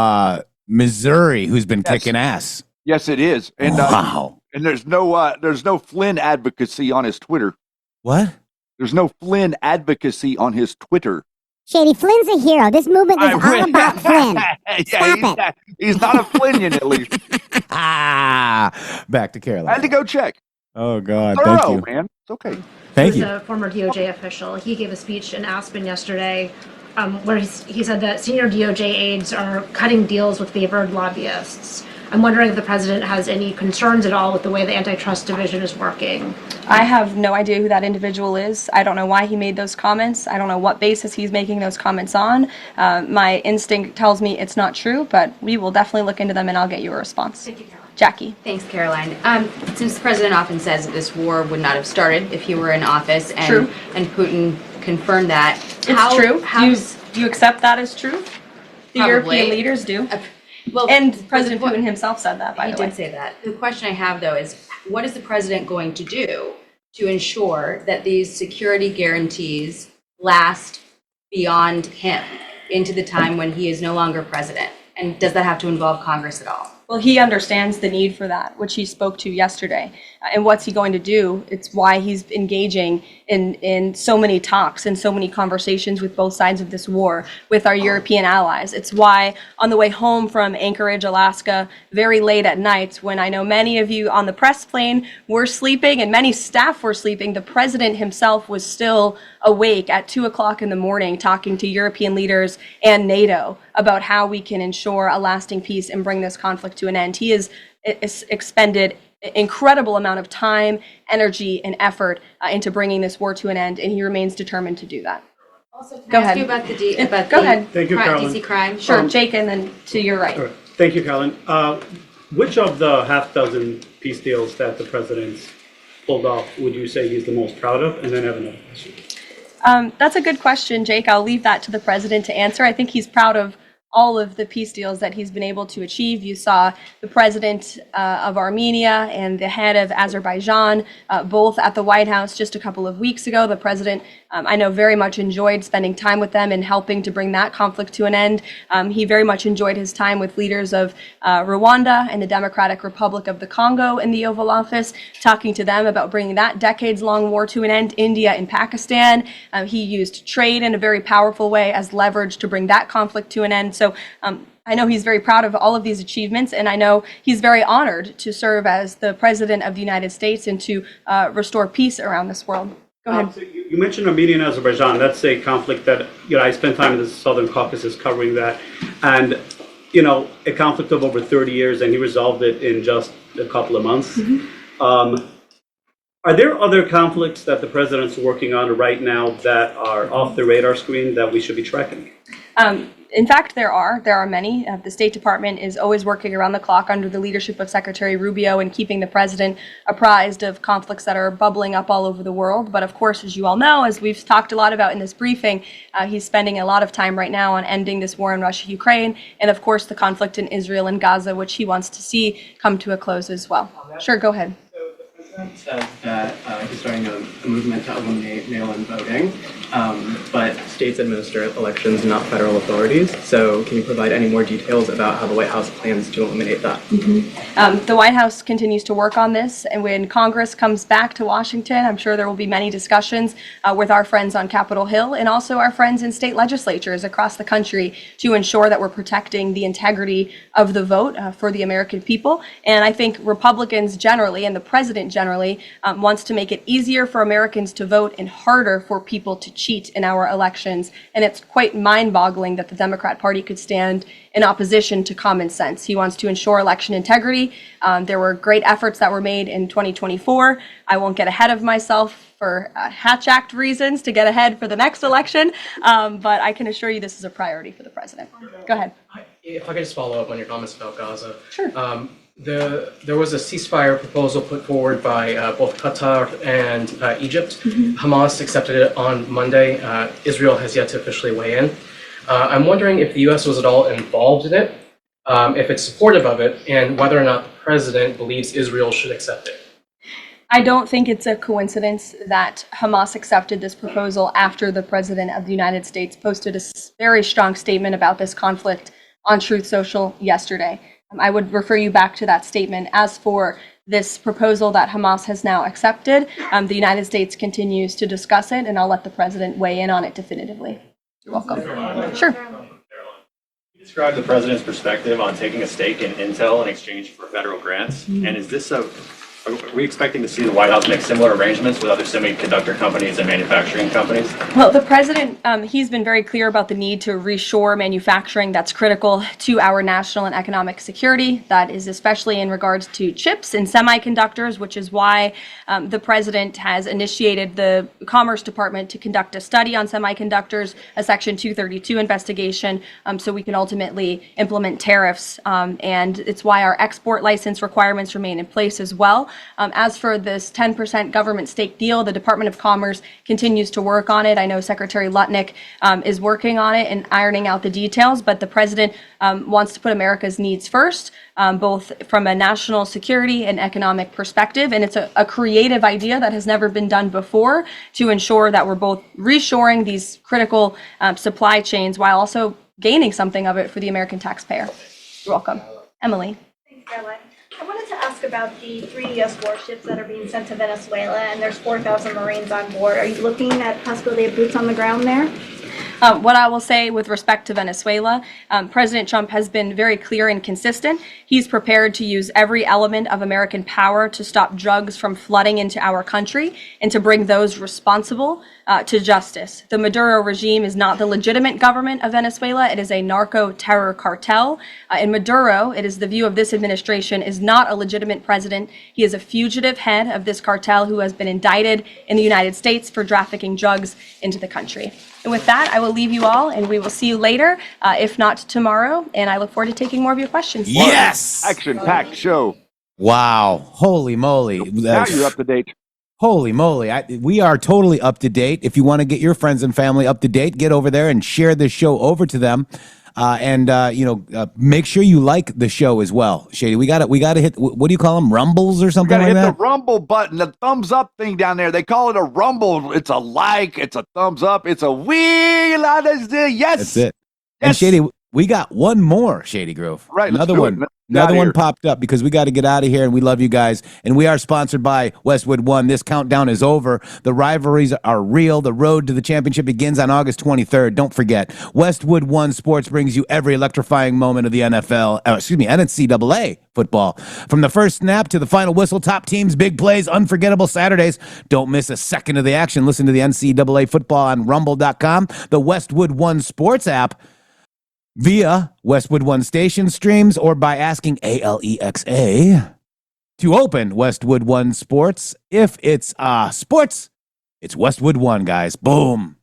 Missouri who's been kicking ass. Yes, it is. And wow. And there's no Flynn advocacy on his Twitter. What? There's no Flynn advocacy on his Twitter. Shady, Flynn's a hero. This movement is all about Flynn. Stop it. He's not a Flynnian, at least. Back to Caroline. I had to go check. Oh, God. Thorough, Thank you. man. It's okay. Thank He you. was a former DOJ official. He gave a speech in Aspen yesterday where he said that senior DOJ aides are cutting deals with favored lobbyists. I'm wondering if the president has any concerns at all with the way the antitrust division is working. I have no idea who that individual is. I don't know why he made those comments. I don't know what basis he's making those comments on. My instinct tells me it's not true, but we will definitely look into them and I'll get you a response. Thank you, Caroline. Jackie. Thanks, Caroline. Since the president often says that this war would not have started if he were in office, and True. and Putin confirmed that. It's true. Do you accept that as true? The European leaders do. Well, and President Putin himself said that, by the way. He did say that. The question I have, though, is what is the president going to do to ensure that these security guarantees last beyond him into the time when he is no longer president? And does that have to involve Congress at all? Well, he understands the need for that, which he spoke to yesterday. And what's he going to do? It's why he's engaging in so many talks and so many conversations with both sides of this war with our European allies. It's why on the way home from Anchorage, Alaska, very late at night, when I know many of you on the press plane were sleeping and many staff were sleeping, the president himself was still awake at 2 o'clock in the morning talking to European leaders and NATO about how we can ensure a lasting peace and bring this conflict to an end. He has expended incredible amount of time, energy, and effort into bringing this war to an end, and he remains determined to do that. Also, can Go I ask ahead. you about the Go ahead. Thank you, Caroline. DC crime? Sure, Jake, and then to your right. All right. Thank you, Caroline. Which of the half dozen peace deals that the president's pulled off would you say he's the most proud of? And then I have another question. That's a good question, Jake. I'll leave that to the president to answer. I think he's proud of all of the peace deals that he's been able to achieve. You saw the president of Armenia and the head of Azerbaijan both at the White House just a couple of weeks ago. The president I know very much enjoyed spending time with them and helping to bring that conflict to an end. He very much enjoyed his time with leaders of Rwanda and the Democratic Republic of the Congo in the Oval Office, talking to them about bringing that decades-long war to an end, India and Pakistan. He used trade in a very powerful way as leverage to bring that conflict to an end. So I know he's very proud of all of these achievements, and I know he's very honored to serve as the President of the United States and to restore peace around this world. Go ahead. So you mentioned Armenia and Azerbaijan. That's a conflict that, I spent time in the Southern Caucasus covering that. And, a conflict of over 30 years, and he resolved it in just a couple of months. Are there other conflicts that the president's working on right now that are off the radar screen that we should be tracking? In fact, there are many. The State Department is always working around the clock under the leadership of Secretary Rubio and keeping the president apprised of conflicts that are bubbling up all over the world. But of course, as you all know, as we've talked a lot about in this briefing, he's spending a lot of time right now on ending this war in Russia, Ukraine, and of course the conflict in Israel and Gaza, which he wants to see come to a close as well. Sure, go ahead. Says that he's starting a movement to eliminate mail-in voting, but states administer elections, not federal authorities. So can you provide any more details about how the White House plans to eliminate that? The White House continues to work on this, and when Congress comes back to Washington, I'm sure there will be many discussions with our friends on Capitol Hill and also our friends in state legislatures across the country to ensure that we're protecting the integrity of the vote for the American people. And I think Republicans generally, and the president generally, wants to make it easier for Americans to vote and harder for people to cheat in our elections. And it's quite mind-boggling that the Democrat Party could stand in opposition to common sense. He wants to ensure election integrity. There were great efforts that were made in 2024. I won't get ahead of myself for Hatch Act reasons to get ahead for the next election, but I can assure you this is a priority for the president. Go ahead. If I could just follow up on your comments about Gaza. Sure. There was a ceasefire proposal put forward by both Qatar and Egypt. Hamas accepted it on Monday. Israel has yet to officially weigh in. I'm wondering if the U.S. was at all involved in it, if it's supportive of it, and whether or not the president believes Israel should accept it. I don't think it's a coincidence that Hamas accepted this proposal after the President of the United States posted a very strong statement about this conflict on Truth Social yesterday. I would refer you back to that statement. As for this proposal that Hamas has now accepted, the United States continues to discuss it, and I'll let the president weigh in on it definitively. You're welcome. Sure. Describe the president's perspective on taking a stake in Intel in exchange for federal grants, and is this are we expecting to see the White House make similar arrangements with other semiconductor companies and manufacturing companies? Well, the president, he's been very clear about the need to reshore manufacturing that's critical to our national and economic security. That is especially in regards to chips and semiconductors, which is why the president has initiated the Commerce Department to conduct a study on semiconductors, a Section 232 investigation, so we can ultimately implement tariffs. And it's why our export license requirements remain in place as well. As for this 10% government stake deal, the Department of Commerce continues to work on it. I know Secretary Lutnick is working on it and ironing out the details, but the president wants to put America's needs first, both from a national security and economic perspective. And it's a creative idea that has never been done before to ensure that we're both reshoring these critical supply chains while also gaining something of it for the American taxpayer. You're welcome. Emily. Thanks, Caroline. I wanted to ask about the 3 U.S. warships that are being sent to Venezuela, and there's 4,000 Marines on board. Are you looking at possibility of boots on the ground there? What I will say with respect to Venezuela, President Trump has been very clear and consistent. He's prepared to use every element of American power to stop drugs from flooding into our country and to bring those responsible to justice. The Maduro regime is not the legitimate government of Venezuela. It is a narco-terror cartel. In Maduro, it is the view of this administration, is not a legitimate president. He is a fugitive head of this cartel who has been indicted in the United States for trafficking drugs into the country. And with that, I will leave you all, and we will see you later, if not tomorrow. And I look forward to taking more of your questions. Yes! Action-packed show. Wow. Holy moly. Now you're up to date. Holy moly. We are totally up to date. If you want to get your friends and family up to date, get over there and share this show over to them. Make sure you like the show as well, Shady. We got to hit. What do you call them? Rumbles or something like hit that? the rumble button, the thumbs up thing down there. They call it a rumble. It's a like, it's a thumbs up, it's a yes. That's it. And Shady, we got one more, Shady Grove. Right, let's another do it. one. Let's get Another outta one here. popped up because we got to get out of here, and we love you guys. And we are sponsored by Westwood One. This countdown is over. The rivalries are real. The road to the championship begins on August 23rd. Don't forget, Westwood One Sports brings you every electrifying moment of the NCAA football. From the first snap to the final whistle, top teams, big plays, unforgettable Saturdays. Don't miss a second of the action. Listen to the NCAA football on rumble.com, the Westwood One Sports app, via Westwood One station streams, or by asking Alexa to open Westwood One Sports. If it's sports, it's Westwood One, guys. Boom.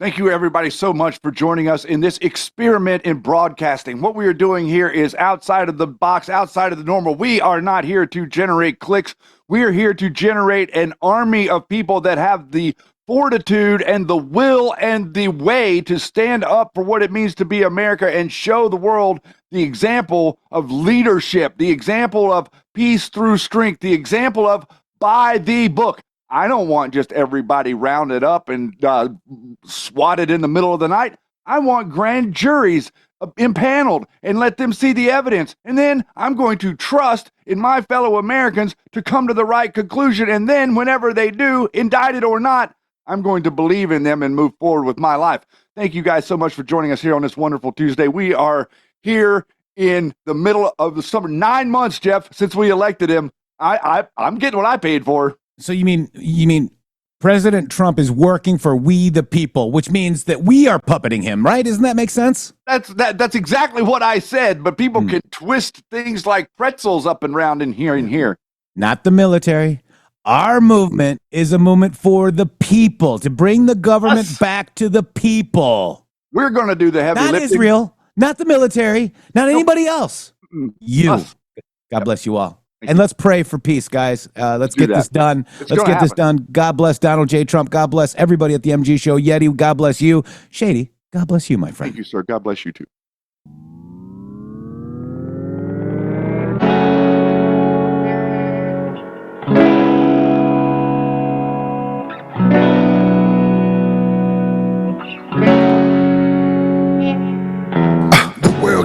Thank you, everybody, so much for joining us in this experiment in broadcasting. What we are doing here is outside of the box, outside of the normal. We are not here to generate clicks. We are here to generate an army of people that have the fortitude and the will and the way to stand up for what it means to be America and show the world the example of leadership, the example of peace through strength, the example of by the book. I don't want just everybody rounded up and swatted in the middle of the night. I want grand juries impaneled and let them see the evidence. And then I'm going to trust in my fellow Americans to come to the right conclusion. And then whenever they do, indicted or not, I'm going to believe in them and move forward with my life. Thank you guys so much for joining us here on this wonderful Tuesday. We are here in the middle of the summer. 9 months, Jeff, since we elected him. I'm getting what I paid for. So you mean President Trump is working for we the people, which means that we are puppeting him, right? Doesn't that make sense? That's exactly what I said, but people can twist things like pretzels up and round in here and here. Not the military. Our movement is a movement for the people, to bring the government back to the people. We're going to do the heavy lifting. Not Israel, not the military, not anybody else. You. God bless you all. And let's pray for peace, guys. Let's get this done. Let's get this done. God bless Donald J. Trump. God bless everybody at the MG Show. Yeti, God bless you. Shady, God bless you, my friend. Thank you, sir. God bless you, too.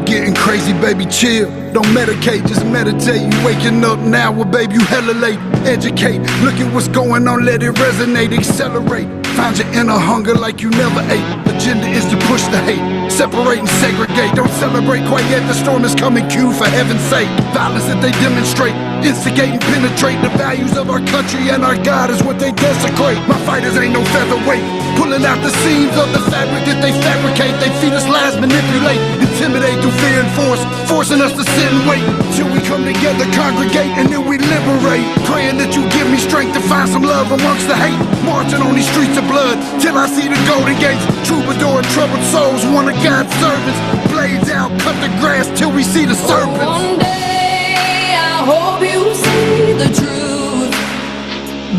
Getting crazy, baby, chill. Don't medicate, just meditate. You waking up now, well, baby, you hella late. Educate, look at what's going on, let it resonate, accelerate. Find your inner hunger like you never ate. Agenda is to push the hate, separate and segregate. Don't celebrate quite yet, the storm is coming, Q, for heaven's sake. Violence that they demonstrate, instigate and penetrate. The values of our country and our God is what they desecrate. My fighters ain't no featherweight, pulling out the seams of the fabric that they fabricate. They feed us lies, manipulate, intimidate through fear and force, forcing us to sit and wait till we come together, congregate, and then we liberate. Praying that you give me strength to find some love amongst the hate. Marching on these streets of blood till I see the golden gates. Troubadour and troubled souls, one of God's servants. Blades out, cut the grass till we see the serpents. One day I hope you see the truth.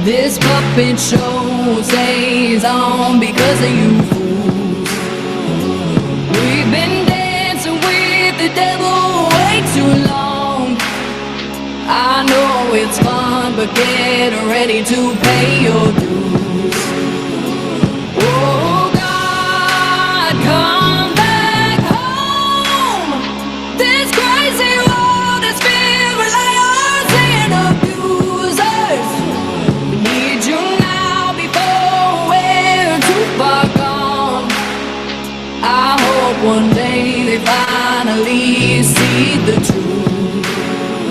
This puppet show stays on because of you fools. We've been dancing with the devil way too long. I know it's fun, but get ready to pay your dues. Oh God, come back home. This crazy world is filled with liars and abusers. We need you now before we're too far gone. I hope one day they finally see the truth.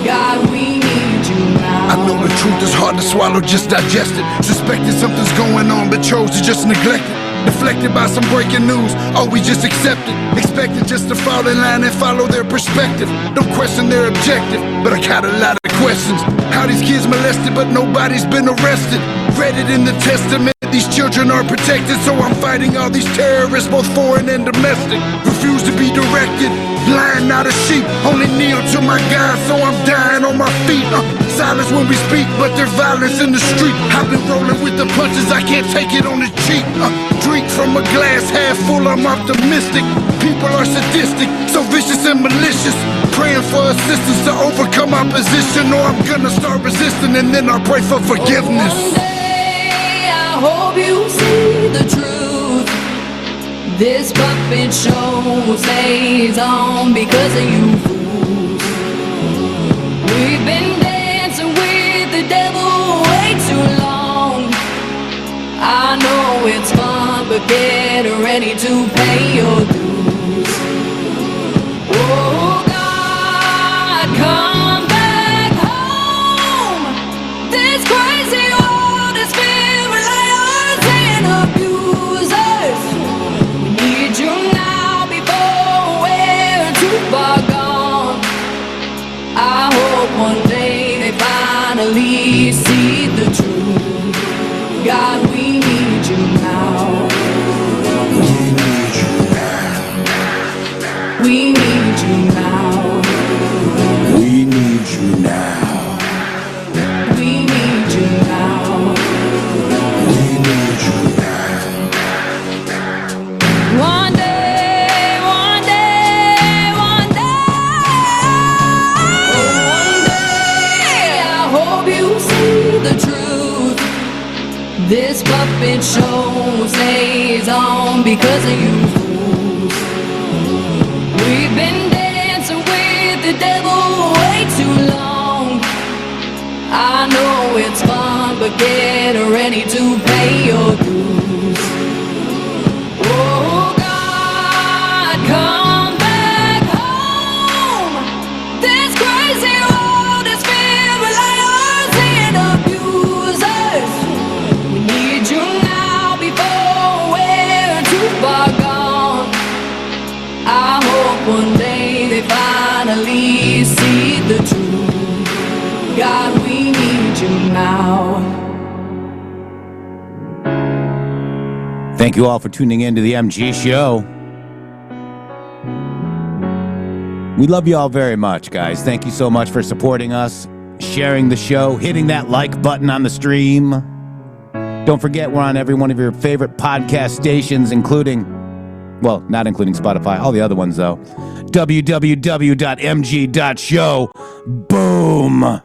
God, we need you now. I know the truth is hard to swallow, just digest it. Suspected something's going on, but chose to just neglect it. Deflected by some breaking news, always just accept it. Expected just to fall in line and follow their perspective. Don't question their objective, but I got a lot of questions. How these kids molested, but nobody's been arrested. Read it in the testament, these children are protected. So I'm fighting all these terrorists, both foreign and domestic. Refuse to be directed, blind, not a sheep. Only kneel to my God, so I'm dying on my feet. silence when we speak, but there's violence in the street. I've been rolling with the punches, I can't take it on the cheek. Drink from a glass half full, I'm optimistic. People are sadistic, so vicious and malicious. Praying for assistance to overcome opposition, or I'm gonna start resisting and then I'll pray for forgiveness. One day I hope you see the truth. This puppet show stays on because of you fools. We've been dancing with the devil way too long. I know it's fun, but get ready to pay your dues. Oh God, come back home. This crazy world is filled with liars and abusers. We need you now before we're too far gone. I hope one day they finally see the truth. God, we need you now. We need you now. We need you now. We need you now. We need you now. We need you One day, one day, one day, I hope you see the truth. This puppet show stays on because of you fools. We've been dancing with the devil way too long. I know it's fun, but get ready to pay your dues. Oh God, come back home. This crazy world is filled with liars and abusers. We need you now before we're too far gone. I hope one day they finally see the truth. God, we need you now. Thank you all for tuning in to the MG Show. We love you all very much, guys. Thank you so much for supporting us, sharing the show, hitting that like button on the stream. Don't forget, we're on every one of your favorite podcast stations, including, well, not including Spotify, all the other ones, though. www.mg.show. Boom.